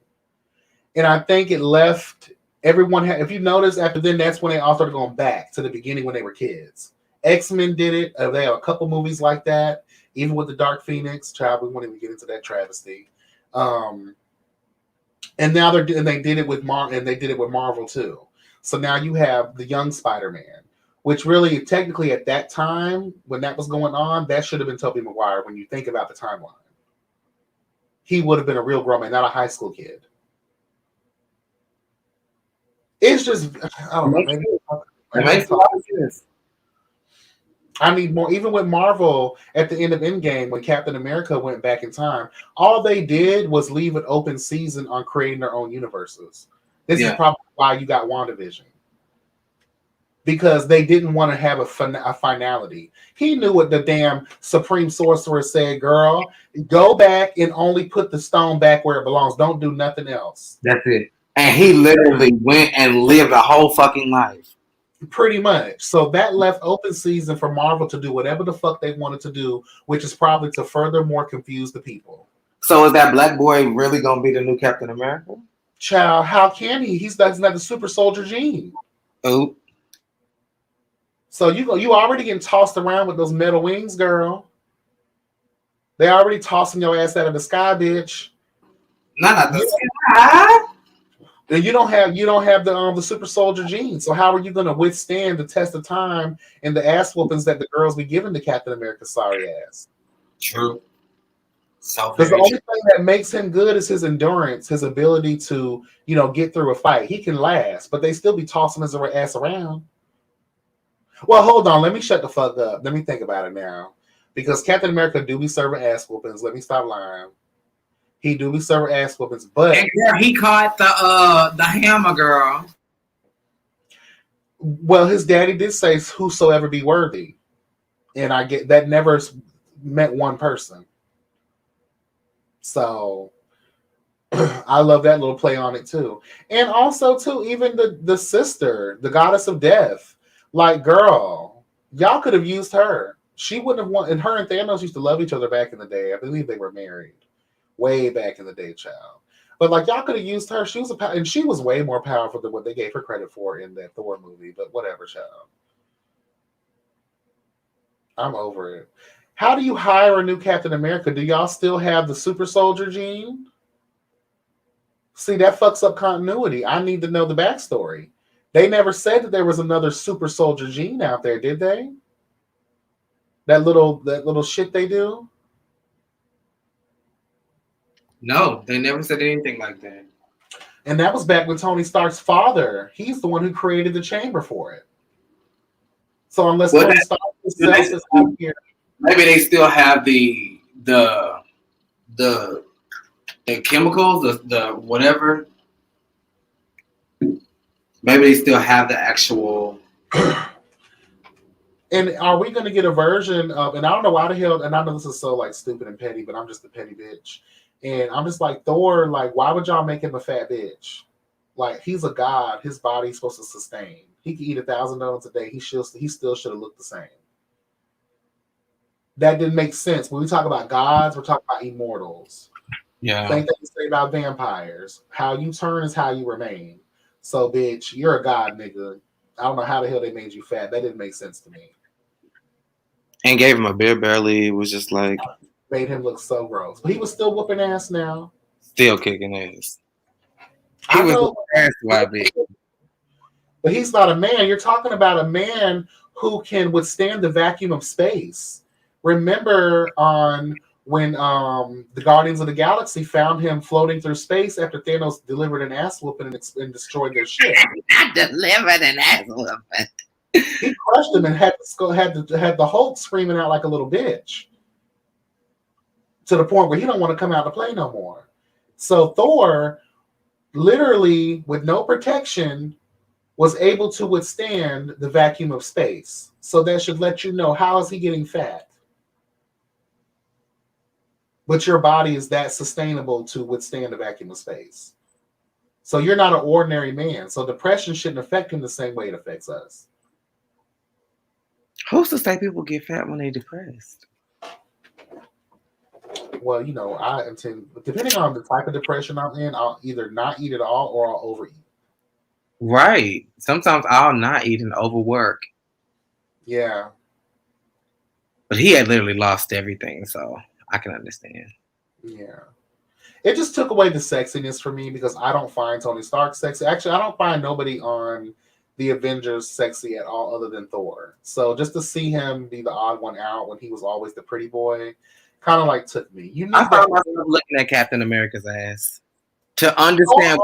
And I think it left everyone, if you notice, after then, that's when they all started going back to the beginning when they were kids. X-Men did it. They have a couple movies like that, even with the Dark Phoenix. Child, we won't even get into that travesty. And now they did it with Marvel too. So now you have the young Spider-Man, which really technically at that time when that was going on, that should have been Tobey Maguire. When you think about the timeline, he would have been a real grown man, not a high school kid. It's just I don't know. Maybe it makes a lot of sense. I need more. Even with Marvel at the end of Endgame, when Captain America went back in time, all they did was leave an open season on creating their own universes. This is probably why you got WandaVision. Because they didn't want to have a finality. He knew what the damn Supreme Sorcerer said, girl. Go back and only put the stone back where it belongs. Don't do nothing else. That's it. And he literally went and lived a whole fucking life. Pretty much. So that left open season for Marvel to do whatever the fuck they wanted to do, which is probably to furthermore confuse the people. So is that black boy really going to be the new Captain America? Child, how can he? He's not the super soldier gene. Oh. So you already getting tossed around with those metal wings, girl. They already tossing your ass out of the sky, bitch. Not the sky. Then you don't have the super soldier gene. So how are you going to withstand the test of time and the ass whoopings that the girls be giving to Captain America's sorry ass? True. Because the only thing that makes him good is his endurance, his ability to, get through a fight. He can last, but they still be tossing his ass around. Well, hold on. Let me shut the fuck up. Let me think about it now. Because Captain America do be serving ass whoopings. Let me stop lying. He do be serving ass whoopings, but he caught the hammer girl. Well, his daddy did say, "Whosoever be worthy," and I get that never meant one person. So I love that little play on it too, and also too, even the sister, the goddess of death, like girl, y'all could have used her. She wouldn't have won. And her and Thanos used to love each other back in the day. I believe they were married. Way back in the day, child. But like y'all could have used her. She was and she was way more powerful than what they gave her credit for in that Thor movie. But whatever, child. I'm over it. How do you hire a new Captain America? Do y'all still have the super soldier gene? See, that fucks up continuity. I need to know the backstory. They never said that there was another super soldier gene out there, did they? That little shit they do? No, they never said anything like that. And that was back when Tony Stark's father, he's the one who created the chamber for it. So unless Tony Stark himself is out here. Maybe they still have the chemicals, the whatever. Maybe they still have the actual. And are we going to get a version of, and I don't know why the hell, and I know this is so like stupid and petty, but I'm just a petty bitch. And I'm just like, Thor, like, why would y'all make him a fat bitch? Like, he's a god. His body's supposed to sustain. He can eat 1,000 donuts a day. He still should have looked the same. That didn't make sense. When we talk about gods, we're talking about immortals. Yeah. Same thing to say about vampires. How you turn is how you remain. So, bitch, you're a god, nigga. I don't know how the hell they made you fat. That didn't make sense to me. And gave him a beer belly. It was just like made him look so gross. But he was still whooping ass now. Still kicking ass. He I was know, ass YB. but he's not a man. You're talking about a man who can withstand the vacuum of space. Remember on when the Guardians of the Galaxy found him floating through space after Thanos delivered an ass whooping and destroyed their ship. Not delivered an ass whooping. He crushed him and had the Hulk screaming out like a little bitch, to the point where he don't want to come out to play no more. So Thor, literally with no protection, was able to withstand the vacuum of space. So that should let you know, how is he getting fat? But your body is that sustainable to withstand the vacuum of space. So you're not an ordinary man. So depression shouldn't affect him the same way it affects us. Who's to say people get fat when they're depressed? Well, you know, I intend, depending on the type of depression I'm in, I'll either not eat at all or I'll overeat. Right. Sometimes I'll not eat and overwork. Yeah. But he had literally lost everything, so I can understand. Yeah. It just took away the sexiness for me because I don't find Tony Stark sexy. Actually, I don't find nobody on the Avengers sexy at all other than Thor. So just to see him be the odd one out when he was always the pretty boy, kind of like took me. You need I found myself looking at Captain America's ass to understand.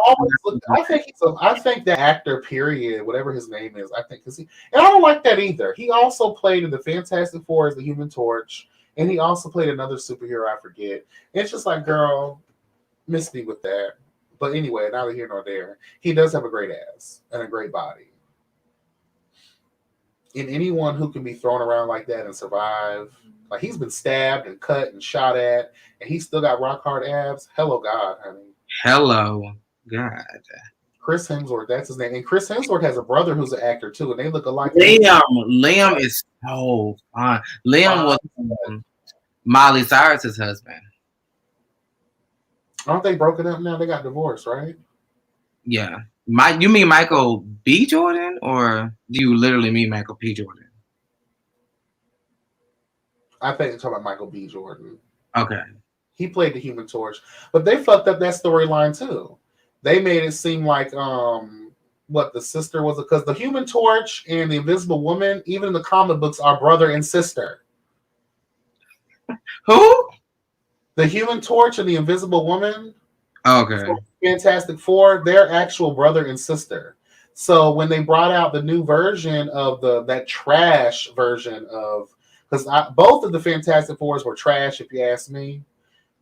I think the actor, period, whatever his name is, I think, and I don't like that either. He also played in the Fantastic Four as the Human Torch, and he also played another superhero, I forget. It's just like, girl, miss me with that. But anyway, neither here nor there. He does have a great ass and a great body. And anyone who can be thrown around like that and survive, like he's been stabbed and cut and shot at, and he's still got rock hard abs. Hello, God, honey. Hello, God. Chris Hemsworth, that's his name. And Chris Hemsworth has a brother who's an actor too, and they look alike. Liam is so fun. Liam was Miley Cyrus's husband. Aren't they broken up now? They got divorced, right? Yeah. You mean Michael B. Jordan, or do you literally mean Michael P. Jordan? I think you're talking about Michael B. Jordan. Okay. He played the Human Torch, but they fucked up that storyline too. They made it seem like what the sister was, because the Human Torch and the Invisible Woman, even in the comic books, are brother and sister. Who? The Human Torch and the Invisible Woman. Okay. Fantastic Four, they're actual brother and sister. So when they brought out the new version of that trash version of, because both of the Fantastic Fours were trash, if you ask me.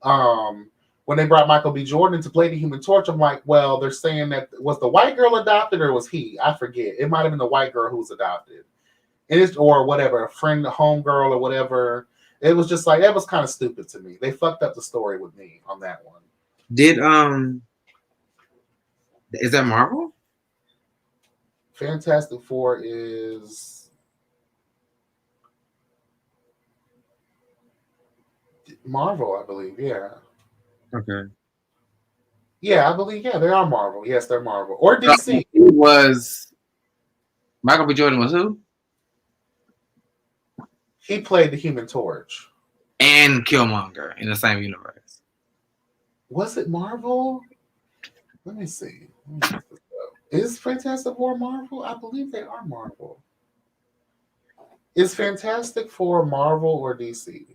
When they brought Michael B. Jordan to play the Human Torch, I'm like, well, they're saying that was the white girl adopted or was he? I forget. It might have been the white girl who was adopted. Or whatever, a friend, a homegirl or whatever. It was just like, that was kind of stupid to me. They fucked up the story with me on that one. Is that Marvel? Fantastic Four is Marvel, I believe. Yeah. Okay. Yeah, I believe. Yeah, they are Marvel. Yes, they're Marvel or DC. It was Michael B. Jordan was who? He played the Human Torch and Killmonger in the same universe. Was it Marvel? Let me see. Is Fantastic Four Marvel? I believe they are Marvel. Is Fantastic Four Marvel or DC?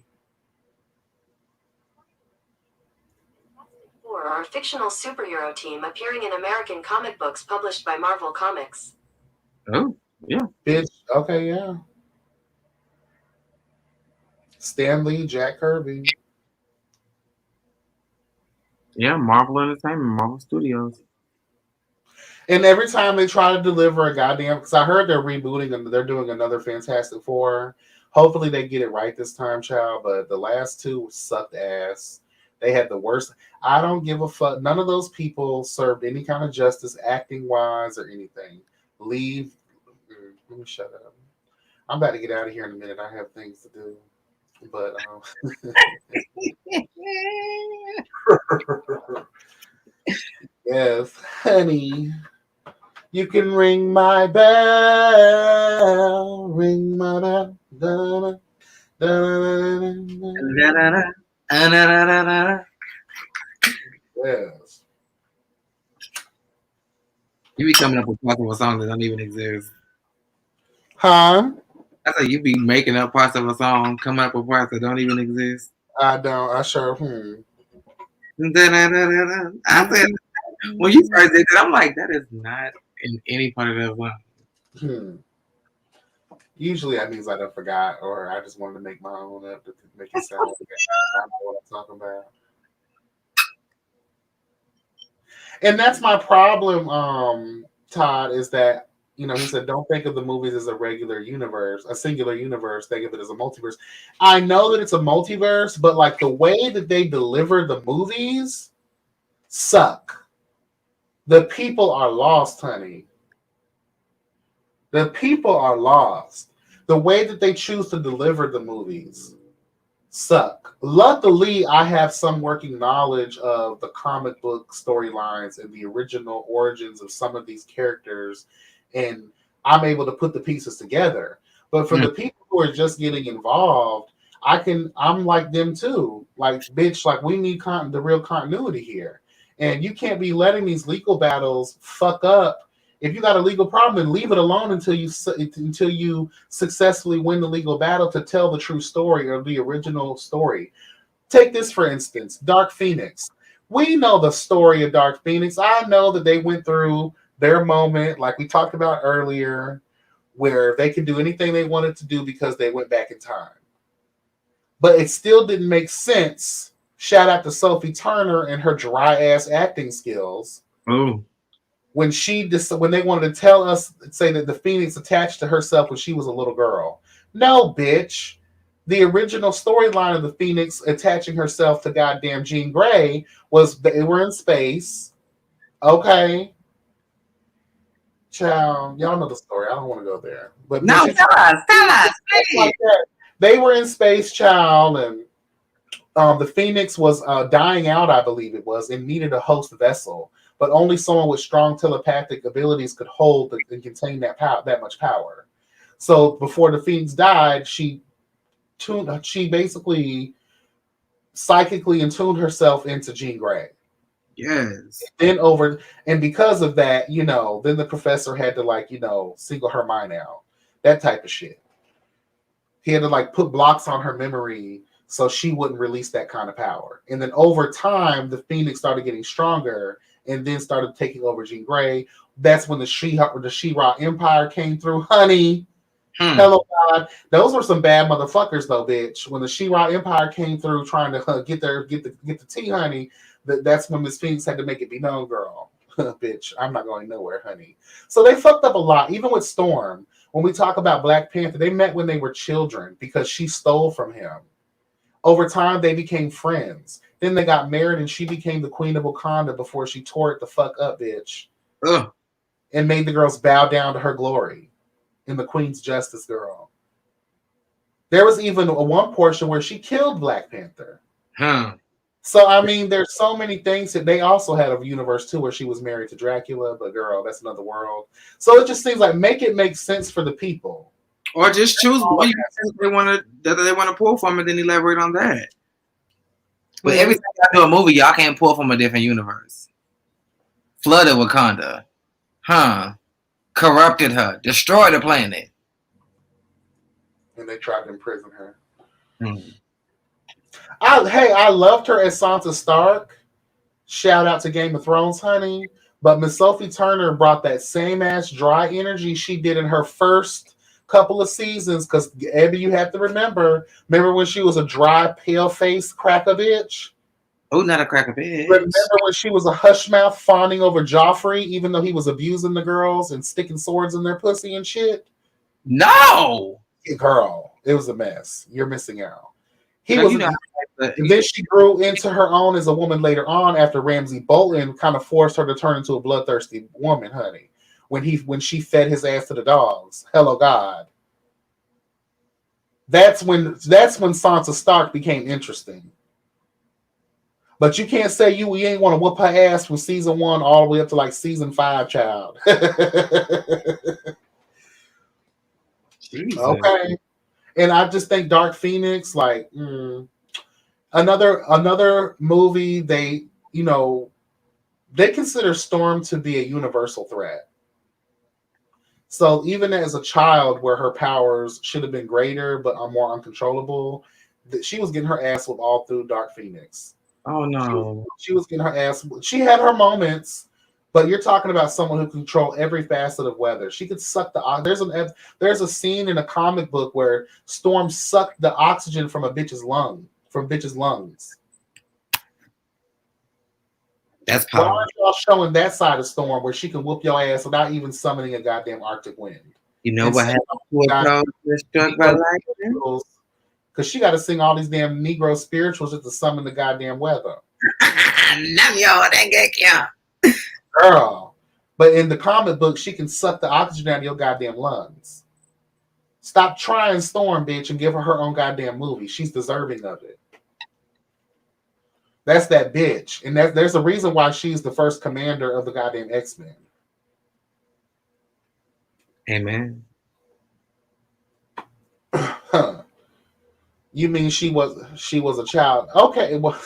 Four are a fictional superhero team appearing in American comic books published by Marvel Comics. Oh, yeah. Bitch. Okay, yeah. Stan Lee, Jack Kirby. Yeah, Marvel Entertainment, Marvel Studios. And every time they try to deliver a goddamn, because I heard they're rebooting and they're doing another Fantastic Four. Hopefully they get it right this time, child. But the last two sucked ass. They had the worst. I don't give a fuck. None of those people served any kind of justice, acting wise or anything. Leave. Let me shut up. I'm about to get out of here in a minute. I have things to do. But Yes, honey. You can ring my bell. Ring my bell. Da, da, da, yes. You be coming up with parts of a song that don't even exist. Huh? I said you be making up parts of a song, coming up with parts that don't even exist. I don't. I sure. I said when you first did it, I'm like, that is not in any part of the song. Usually that means I done forgot, or I just wanted to make my own up to make it sound like I know what I'm talking about. And that's my problem, Todd, is that, he said, don't think of the movies as a regular universe, a singular universe, think of it as a multiverse. I know that it's a multiverse, but like the way that they deliver the movies suck. The people are lost, honey. The people are lost. The way that they choose to deliver the movies suck. Luckily, I have some working knowledge of the comic book storylines and the original origins of some of these characters, and I'm able to put the pieces together. But for the people who are just getting involved, I'm like them too. Like, bitch, like we need the real continuity here. And you can't be letting these legal battles fuck up. If you got a legal problem, then leave it alone until you successfully win the legal battle to tell the true story or the original story. Take this, for instance, Dark Phoenix. We know the story of Dark Phoenix. I know that they went through their moment, like we talked about earlier, where they could do anything they wanted to do because they went back in time. But it still didn't make sense. Shout out to Sophie Turner and her dry-ass acting skills. Oh. When they wanted to tell us, say that the Phoenix attached to herself when she was a little girl. No, bitch. The original storyline of the Phoenix attaching herself to goddamn Jean Grey was they were in space. Okay. Child, y'all know the story. I don't want to go there. But no, tell us. Like that. They were in space, child, and the Phoenix was dying out, I believe it was, and needed a host vessel. But only someone with strong telepathic abilities could hold and contain that much power. So before the Phoenix died, she basically psychically attuned herself into Jean Grey. Yes. And because of that, then the professor had to single her mind out. That type of shit. He had to put blocks on her memory so she wouldn't release that kind of power. And then over time, the Phoenix started getting stronger and then started taking over Jean Grey. That's when the She-Ra Empire came through, honey. Hello, God. Those were some bad motherfuckers, though, bitch. When the She-Ra Empire came through trying to get the tea, honey, that's when Miss Phoenix had to make it be known, girl. Bitch, I'm not going nowhere, honey. So they fucked up a lot, even with Storm. When we talk about Black Panther, they met when they were children because she stole from him. Over time, they became friends. Then they got married and she became the Queen of Wakanda before she tore it the fuck up, bitch. Ugh. And made the girls bow down to her glory. In the Queen's Justice, girl. There was even one portion where she killed Black Panther. So, I mean, there's so many things that they also had a universe, too, where she was married to Dracula, but girl, that's another world. So it just seems like make it make sense for the people. Or just choose one they want to pull from and then elaborate on that. But every time y'all do a movie, y'all can't pull from a different universe. Flooded Wakanda. Corrupted her. Destroyed the planet. And they tried to imprison her. I loved her as Sansa Stark. Shout out to Game of Thrones, honey. But Miss Sophie Turner brought that same ass dry energy she did in her first couple of seasons. Because, Abby, you have to remember when she was a dry, pale-faced cracker bitch? Oh, not a cracker bitch. Remember when she was a hush mouth fawning over Joffrey, even though he was abusing the girls and sticking swords in their pussy and shit? No! Girl, it was a mess. You're missing out. And then she grew into her own as a woman later on after Ramsay Bolton kind of forced her to turn into a bloodthirsty woman, honey. When she fed his ass to the dogs. Hello, God. That's when Sansa Stark became interesting. But you can't say you ain't want to whoop her ass from season 1 all the way up to like season 5, child. Okay. And I just think Dark Phoenix, like, another movie, they consider Storm to be a universal threat. So even as a child, where her powers should have been greater but are more uncontrollable, she was getting her ass whooped all through Dark Phoenix. Oh no. She was getting her ass. She had her moments, but you're talking about someone who controlled every facet of weather. She could suck the. There's a scene in a comic book where Storm sucked the oxygen from bitch's lungs. That's powerful. Why aren't y'all showing that side of Storm where she can whoop your ass without even summoning a goddamn Arctic wind? You know what happened to struck by lightning? Because she got to sing all these damn Negro spirituals just to summon the goddamn weather. Girl. But in the comic book, she can suck the oxygen out of your goddamn lungs. Stop trying Storm, bitch, and give her own goddamn movie. She's deserving of it. That's that bitch. And there's a reason why she's the first commander of the goddamn X-Men. Amen. You mean she was a child? Okay, well,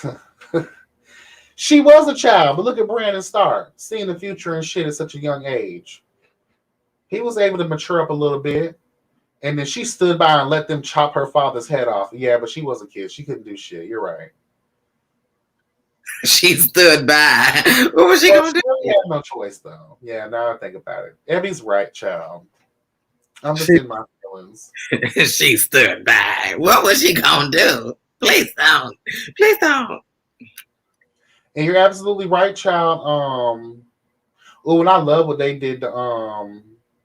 she was a child, but look at Brandon Stark, seeing the future and shit at such a young age. He was able to mature up a little bit, and then she stood by and let them chop her father's head off. Yeah, but she was a kid. She couldn't do shit. You're right. She stood by. What was she going to do? She had no choice, though. Yeah, now I think about it. Abby's right, child. I'm just in my feelings. She stood by. What was she gonna do? Please don't. Please don't. And you're absolutely right, child. And I love what they did to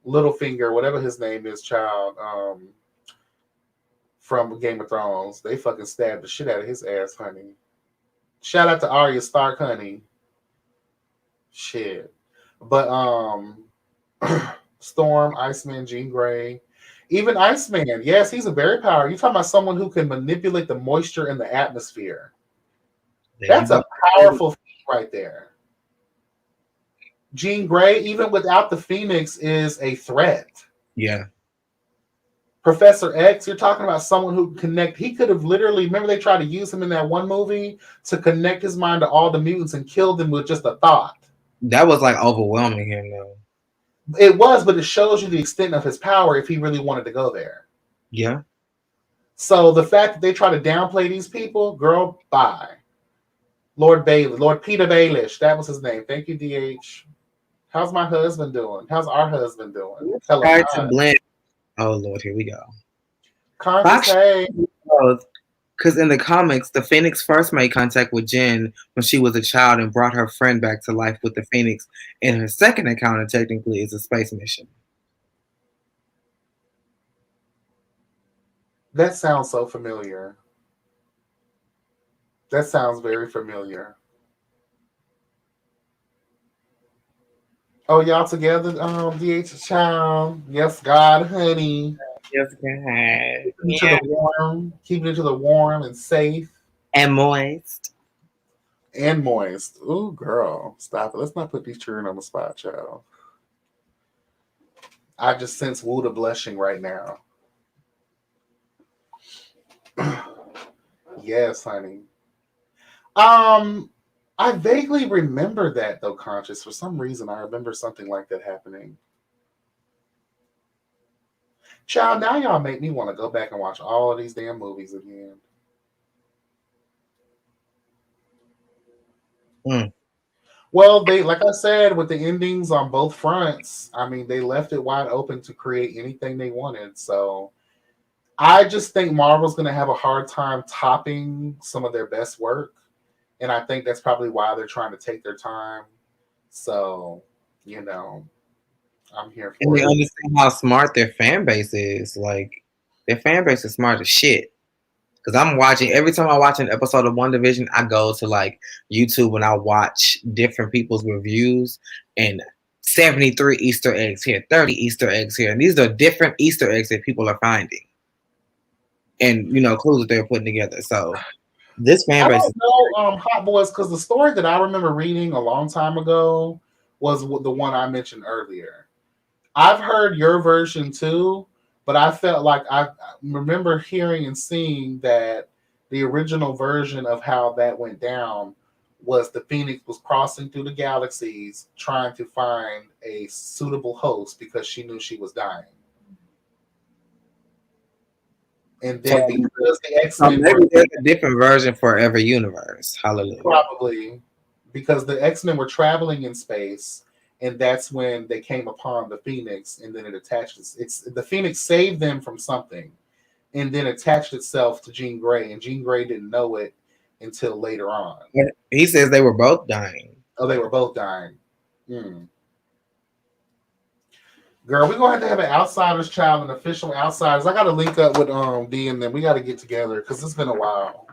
Littlefinger, whatever his name is, child. From Game of Thrones. They fucking stabbed the shit out of his ass, honey. Shout out to Arya Stark, honey. Shit. But Storm, Iceman, Jean Grey, even Iceman. Yes, he's a very powerful. You're talking about someone who can manipulate the moisture in the atmosphere. That's a powerful feat right there. Jean Grey, even without the Phoenix, is a threat. Yeah. Professor X, you're talking about someone who can connect. He could have literally, remember they tried to use him in that one movie to connect his mind to all the mutants and kill them with just a thought. That was like overwhelming him, though. It was, but it shows you the extent of his power if he really wanted to go there. Yeah. So the fact that they try to downplay these people, girl, bye. Lord Peter Baelish, that was his name. Thank you, DH. How's my husband doing? How's our husband doing? Try to blend. Oh Lord, here we go. Because in the comics, the Phoenix first made contact with Jen when she was a child and brought her friend back to life with the Phoenix. And her second encounter technically is a space mission. That sounds so familiar. That sounds very familiar. Oh, y'all together, DH child. Yes, God, honey. Yes, God. Keeping it to the warm and safe. And moist. Ooh, girl. Stop it. Let's not put these children on the spot, child. I just sense Wuda blushing right now. Yes, honey. I vaguely remember that, though, Conscious. For some reason, I remember something like that happening. Child, now y'all make me want to go back and watch all of these damn movies again. Well, they, like I said, with the endings on both fronts, I mean, they left it wide open to create anything they wanted. So I just think Marvel's going to have a hard time topping some of their best work. And I think that's probably why they're trying to take their time. So, I'm here for it. And they understand how smart their fan base is. Like, their fan base is smart as shit. Because I'm watching, every time I watch an episode of WandaVision, I go to like YouTube and I watch different people's reviews, and 73 Easter eggs here, 30 Easter eggs here. And these are different Easter eggs that people are finding. And, clues that they're putting together. So This fan I base. don't know, Hot Boys, because the story that I remember reading a long time ago was the one I mentioned earlier. I've heard your version too, but I felt like I remember hearing and seeing that the original version of how that went down was the Phoenix was crossing through the galaxies trying to find a suitable host because she knew she was dying. And then because the X-Men Maybe were there's a different version for every universe. Hallelujah. probably because the X-Men were traveling in space, and that's when they came upon the Phoenix, and then it attached it's the Phoenix saved them from something and then attached itself to Jean Grey, and Jean Grey didn't know it until later on. He says they were both dying. Oh, they were both dying. Hmm. Girl, we're gonna have to have an outsiders child, an official outsiders. I gotta link up with D and then we gotta get together because it's been a while.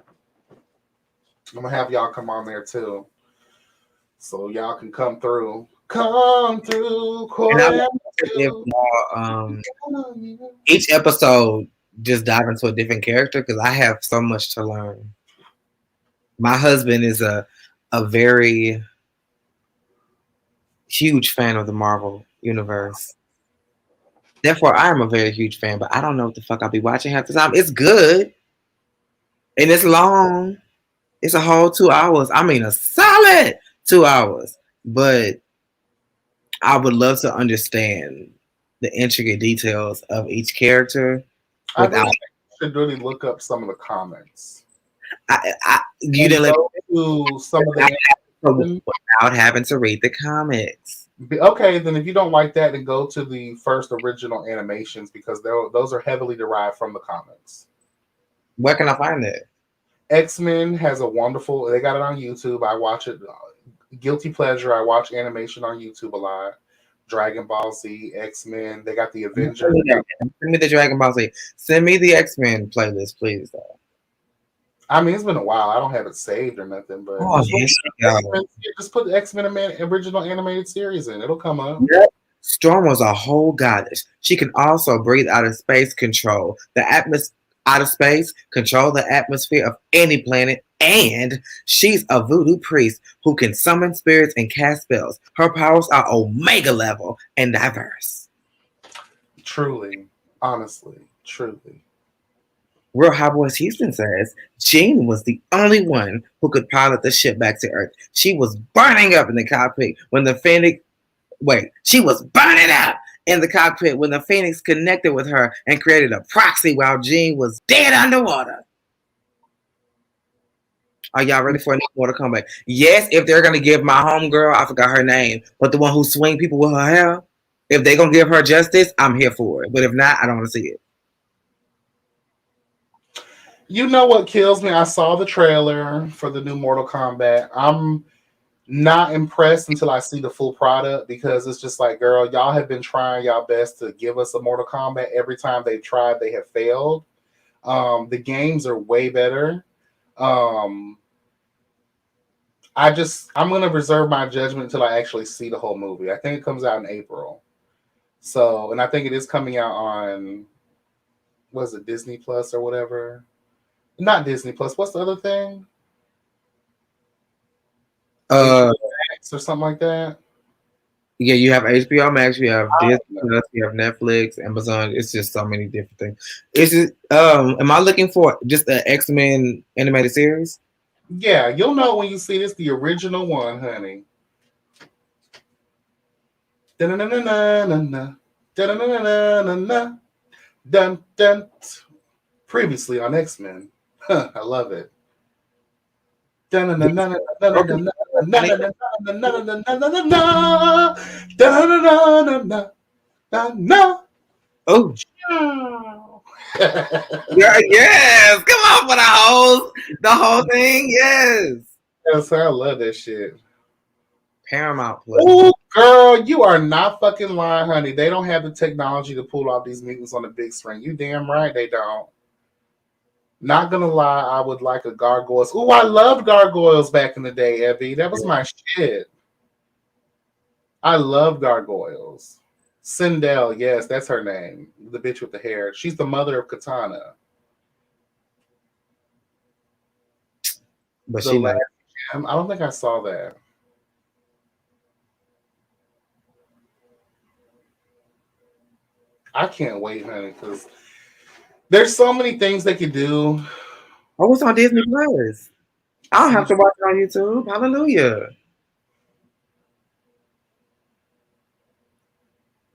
I'm gonna have y'all come on there too. So y'all can come through. Come through. If each episode just dive into a different character because I have so much to learn. My husband is a very huge fan of the Marvel universe. Therefore, I am a very huge fan, but I don't know what the fuck I'll be watching half the time. It's good. And it's long. It's a whole 2 hours. I mean, a solid 2 hours. But I would love to understand the intricate details of each character without. I should really look up some of the comments. You didn't go to some of the without having to read the comics. Okay, then if you don't like that, then go to the first original animations because those are heavily derived from the comics. Where can I find that? X-Men has a wonderful. They got it on YouTube. I watch it. Guilty pleasure. I watch animation on YouTube a lot. Dragon Ball Z, X-Men. They got the Avengers. Send me the Dragon Ball Z. Send me the X-Men playlist, please. I mean, it's been a while. I don't have it saved or nothing, but just put the X-Men original animated series in. It'll come up. Yep. Storm was a whole goddess. She can also breathe out of space, control the atmosphere out of space, control the atmosphere of any planet, and she's a voodoo priest who can summon spirits and cast spells. Her powers are Omega level and diverse. Truly, honestly, truly. Real Hot Boys Houston says Jean was the only one who could pilot the ship back to Earth. She was burning up in the cockpit when the Phoenix. She was burning up in the cockpit when the Phoenix connected with her and created a proxy while Jean was dead underwater. Are y'all ready for a Mortal Kombat? Yes, if they're gonna give my homegirl, I forgot her name, but the one who swing people with her hair, if they're gonna give her justice, I'm here for it. But if not, I don't want to see it. You know what kills me? I saw the trailer for the new Mortal Kombat. I'm not impressed until I see the full product because it's just like, girl, y'all have been trying y'all best to give us a Mortal Kombat. Every time they've tried, they have failed. The games are way better. I'm gonna reserve my judgment until I actually see the whole movie. I think it comes out in April. So, and I think it is coming out on, was it Disney Plus or whatever? Not Disney Plus. What's the other thing? Max or something like that. Yeah, you have HBO Max, you have Disney Plus, you have Netflix, Amazon. It's just so many different things. Is it? Am I looking for just an X-Men animated series? Yeah, you'll know when you see this, the original one, honey. Previously on X-Men. I love it. Oh. Yes, come on for the whole thing. Yes. Yes, I love that shit. Paramount Plus. Oh, girl, you are not fucking lying, honey. They don't have the technology to pull off these mutants on the big screen. You damn right they don't. Not gonna lie, I would like a Gargoyles. Oh, I loved Gargoyles back in the day, Evie. That was my shit. I love Gargoyles. Sindel, yes, that's her name. The bitch with the hair. She's the mother of Katana. But The she last not. gem. I don't think I saw that. I can't wait, honey, because there's so many things they could do. Oh, it's on Disney Plus. I don't have to watch it on YouTube. Hallelujah.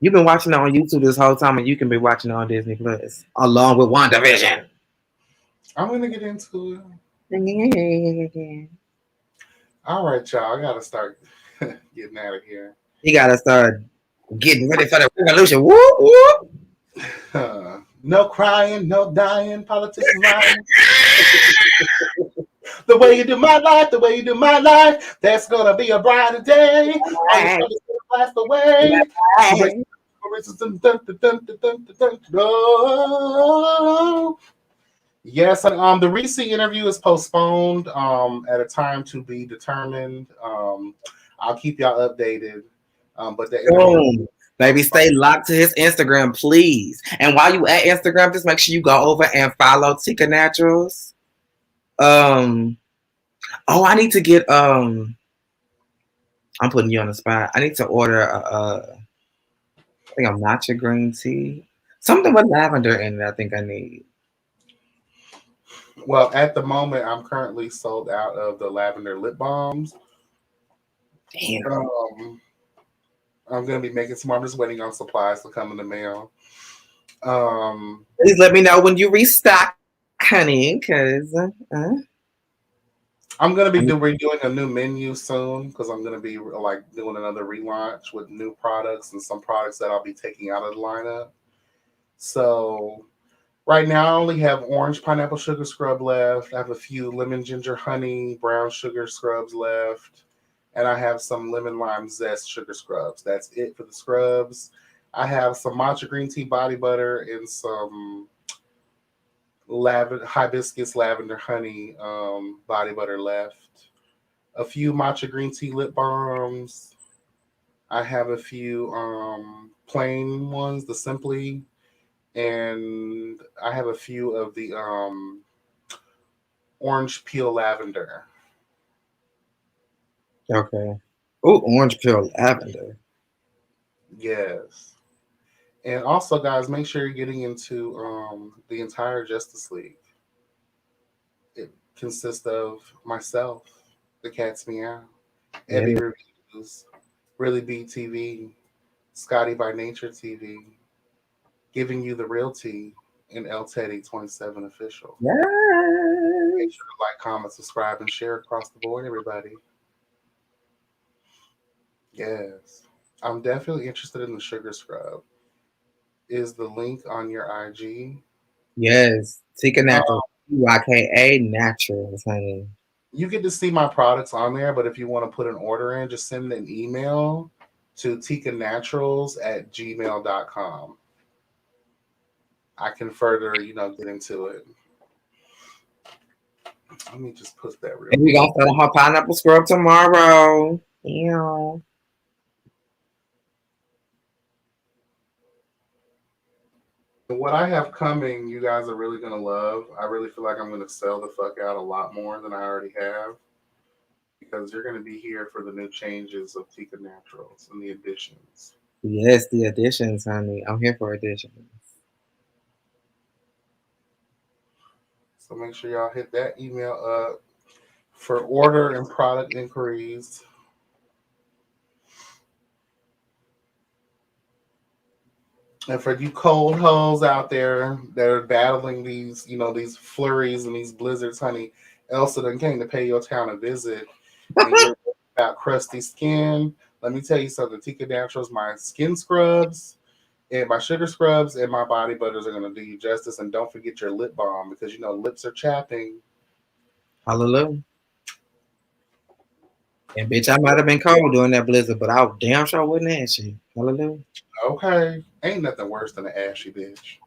You've been watching it on YouTube this whole time, and you can be watching it on Disney Plus along with WandaVision. I'm gonna get into it. All right, y'all. I gotta start getting out of here. You gotta start getting ready for the revolution. Whoop whoop. No crying, no dying, politicians lying. The way you do my life, the way you do my life, that's gonna be a brighter day. All your troubles gonna pass away. Oh. Yes, and the Reese interview is postponed at a time to be determined. I'll keep y'all updated. But the interview, baby, stay locked to his Instagram, please. And while you at Instagram, just make sure you go over and follow Tika Naturals. I need to get I'm putting you on the spot. I need to order I think a matcha green tea. Something with lavender in it, I think I need. Well, at the moment, I'm currently sold out of the lavender lip balms. Damn. I'm gonna be making some more. I'm just waiting on supplies to come in the mail. Please let me know when you restock, honey, because I'm gonna be redoing a new menu soon because I'm gonna be like doing another relaunch with new products and some products that I'll be taking out of the lineup. So right now I only have orange pineapple sugar scrub left. I have a few lemon ginger honey brown sugar scrubs left. And I have some lemon lime zest sugar scrubs. That's it for the scrubs. I have some matcha green tea body butter and some hibiscus lavender honey body butter left. A few matcha green tea lip balms. I have a few plain ones, the Simply, and I have a few of the orange peel lavender. Okay. Oh, orange peel lavender. Yes. And also, guys, make sure you're getting into the entire Justice League. It consists of myself, the Cat's Meow, Ebby Reviews, Really Beat TV, Scotty by Nature TV, giving you the real tea, and El Teddy 27 official. Yes. Make sure to like, comment, subscribe, and share across the board, everybody. Yes. I'm definitely interested in the sugar scrub. Is the link on your IG? Yes. Tika Naturals. YKA Naturals, honey. You get to see my products on there, but if you want to put an order in, just send an email to tikanaturals@gmail.com. I can further, get into it. Let me just put that real. And we gonna start her pineapple scrub tomorrow. Yeah. What I have coming, you guys are really gonna love. I really feel like I'm gonna sell the fuck out a lot more than I already have, because you're gonna be here for the new changes of Tika Naturals and the additions. Yes, the additions, honey. I'm here for additions. So make sure y'all hit that email up for order and product inquiries. And for you cold hoes out there that are battling these, these flurries and these blizzards, honey, Elsa done came to pay your town a visit. And you're about crusty skin. Let me tell you something. Tika Naturals, my skin scrubs and my sugar scrubs and my body butters are going to do you justice. And don't forget your lip balm because, lips are chapping. Hallelujah. And bitch, I might have been cold during that blizzard, but I damn sure wasn't ashy. Hallelujah. Okay. Ain't nothing worse than an ashy bitch.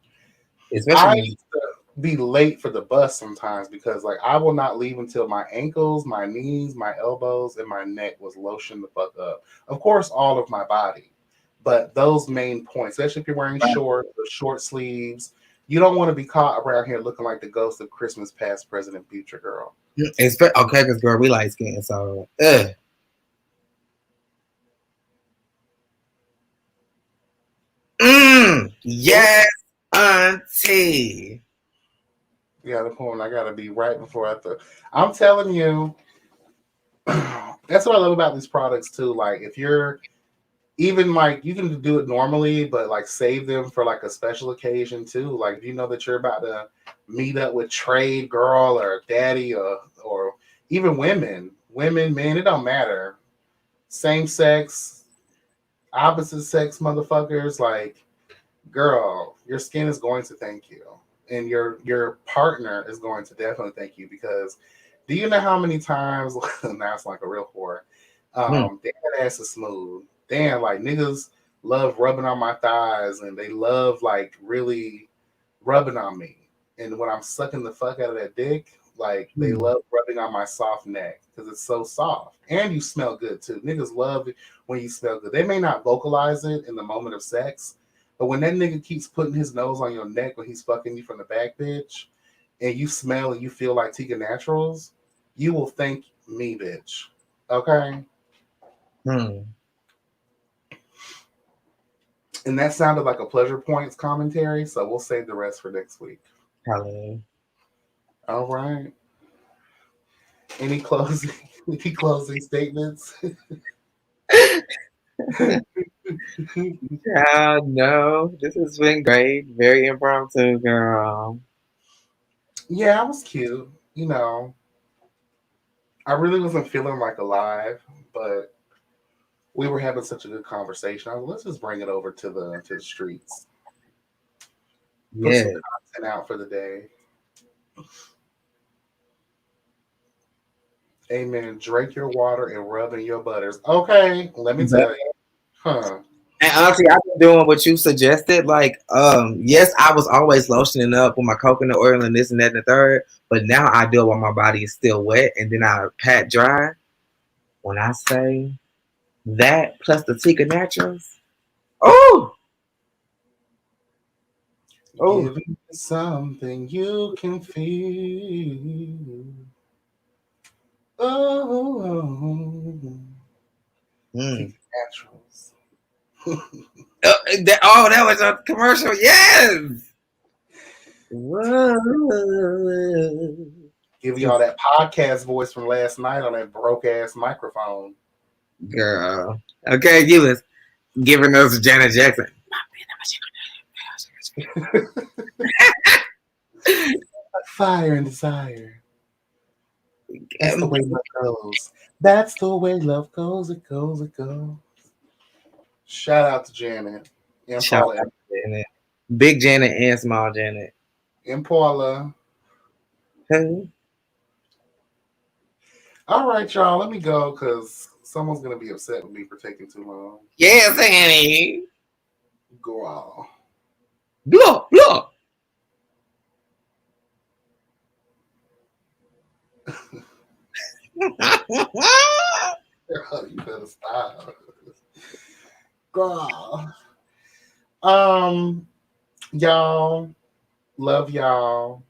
Especially I used to be late for the bus sometimes because I will not leave until my ankles, my knees, my elbows, and my neck was lotioned the fuck up. Of course, all of my body. But those main points, especially if you're wearing short sleeves, You don't want to be caught around here looking like the ghost of Christmas past, present, and future, girl. It's okay, because girl, we light skin, so yes, auntie. Yeah, the point. I gotta be right before I throw. I'm telling you, that's what I love about these products too. Like, if you're even like you can do it normally, but like save them for like a special occasion too. Like, if you know that you're about to meet up with trade girl or daddy or even women, men, it don't matter. Same sex, opposite sex motherfuckers, like, girl, your skin is going to thank you. And your partner is going to definitely thank you, because do you know how many times now it's like a real whore. Damn, that ass is smooth. Damn, like, niggas love rubbing on my thighs, and they love like really rubbing on me. And when I'm sucking the fuck out of that dick, like, they love rubbing on my soft neck because it's so soft. And you smell good too. Niggas love it when you smell good. They may not vocalize it in the moment of sex, but when that nigga keeps putting his nose on your neck when he's fucking you from the back, bitch, and you smell and you feel like Tika Naturals, you will thank me, bitch. Okay? And that sounded like a pleasure points commentary, so we'll save the rest for next week. Hello. All right. Any closing statements? No, this has been great. Very impromptu, girl. Yeah, it was cute. You know, I really wasn't feeling like alive, but we were having such a good conversation. I was, let's just bring it over to the streets. Put some content out for the day. Amen. Drink your water and rub in your butters. Okay, let me tell you. Huh. And honestly, I've been doing what you suggested. Like, yes, I was always lotioning up with my coconut oil and this and that and the third, but now I do it while my body is still wet, and then I pat dry. When I say that plus the Tika Naturals, oh, Give me something you can feel. Oh, Tika Naturals. that was a commercial. Yes. Whoa. Give y'all that podcast voice from last night on that broke ass microphone. Girl. Okay, giving us Janet Jackson. Fire and desire. That's the way love goes. That's the way love goes. It goes. It goes. Shout out to Janet and Shout Paula. out to Janet. Big Janet and small Janet. And Paula. Hey. All right, y'all. Let me go because someone's gonna be upset with me for taking too long. Yes, Annie. Go on. Look. You better stop. Girl. Y'all, love y'all.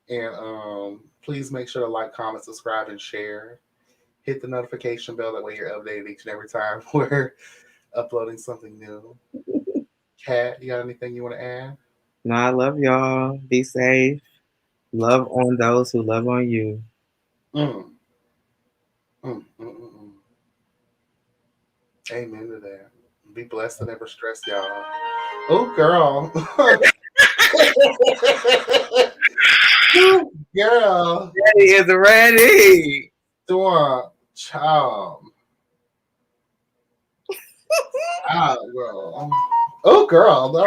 And please make sure to like, comment, subscribe, and share. Hit the notification bell, that way you're updated each and every time we're uploading something new. Kat, you got anything you want to add? No, I love y'all. Be safe. Love on those who love on you. Amen to that. Be blessed and never stress, y'all. Oh, girl. Girl. Ready is ready. Doing charm. Girl. Oh, girl. No.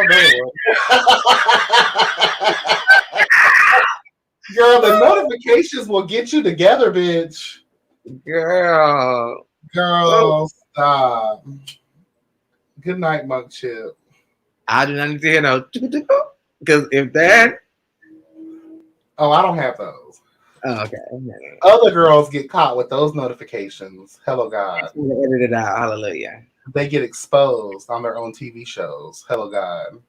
Girl, the notifications will get you together, bitch. Girl, stop. Good night, Monk Chip. I do not need to hear no because if that. Oh, I don't have those. Oh, okay. Other girls get caught with those notifications. Hello, God. Edit it out. Hallelujah. They get exposed on their own TV shows. Hello, God.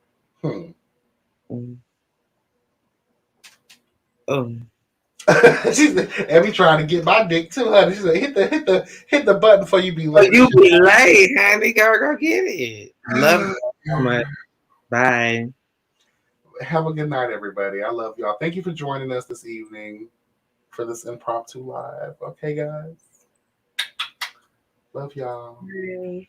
Oh. She said, and we trying to get my dick too, honey. She said, hit the button before you be late. You be late, honey. Go get it. Love you so much. Bye. Have a good night, everybody. I love y'all. Thank you for joining us this evening for this impromptu live. Okay, guys. Love y'all. Bye.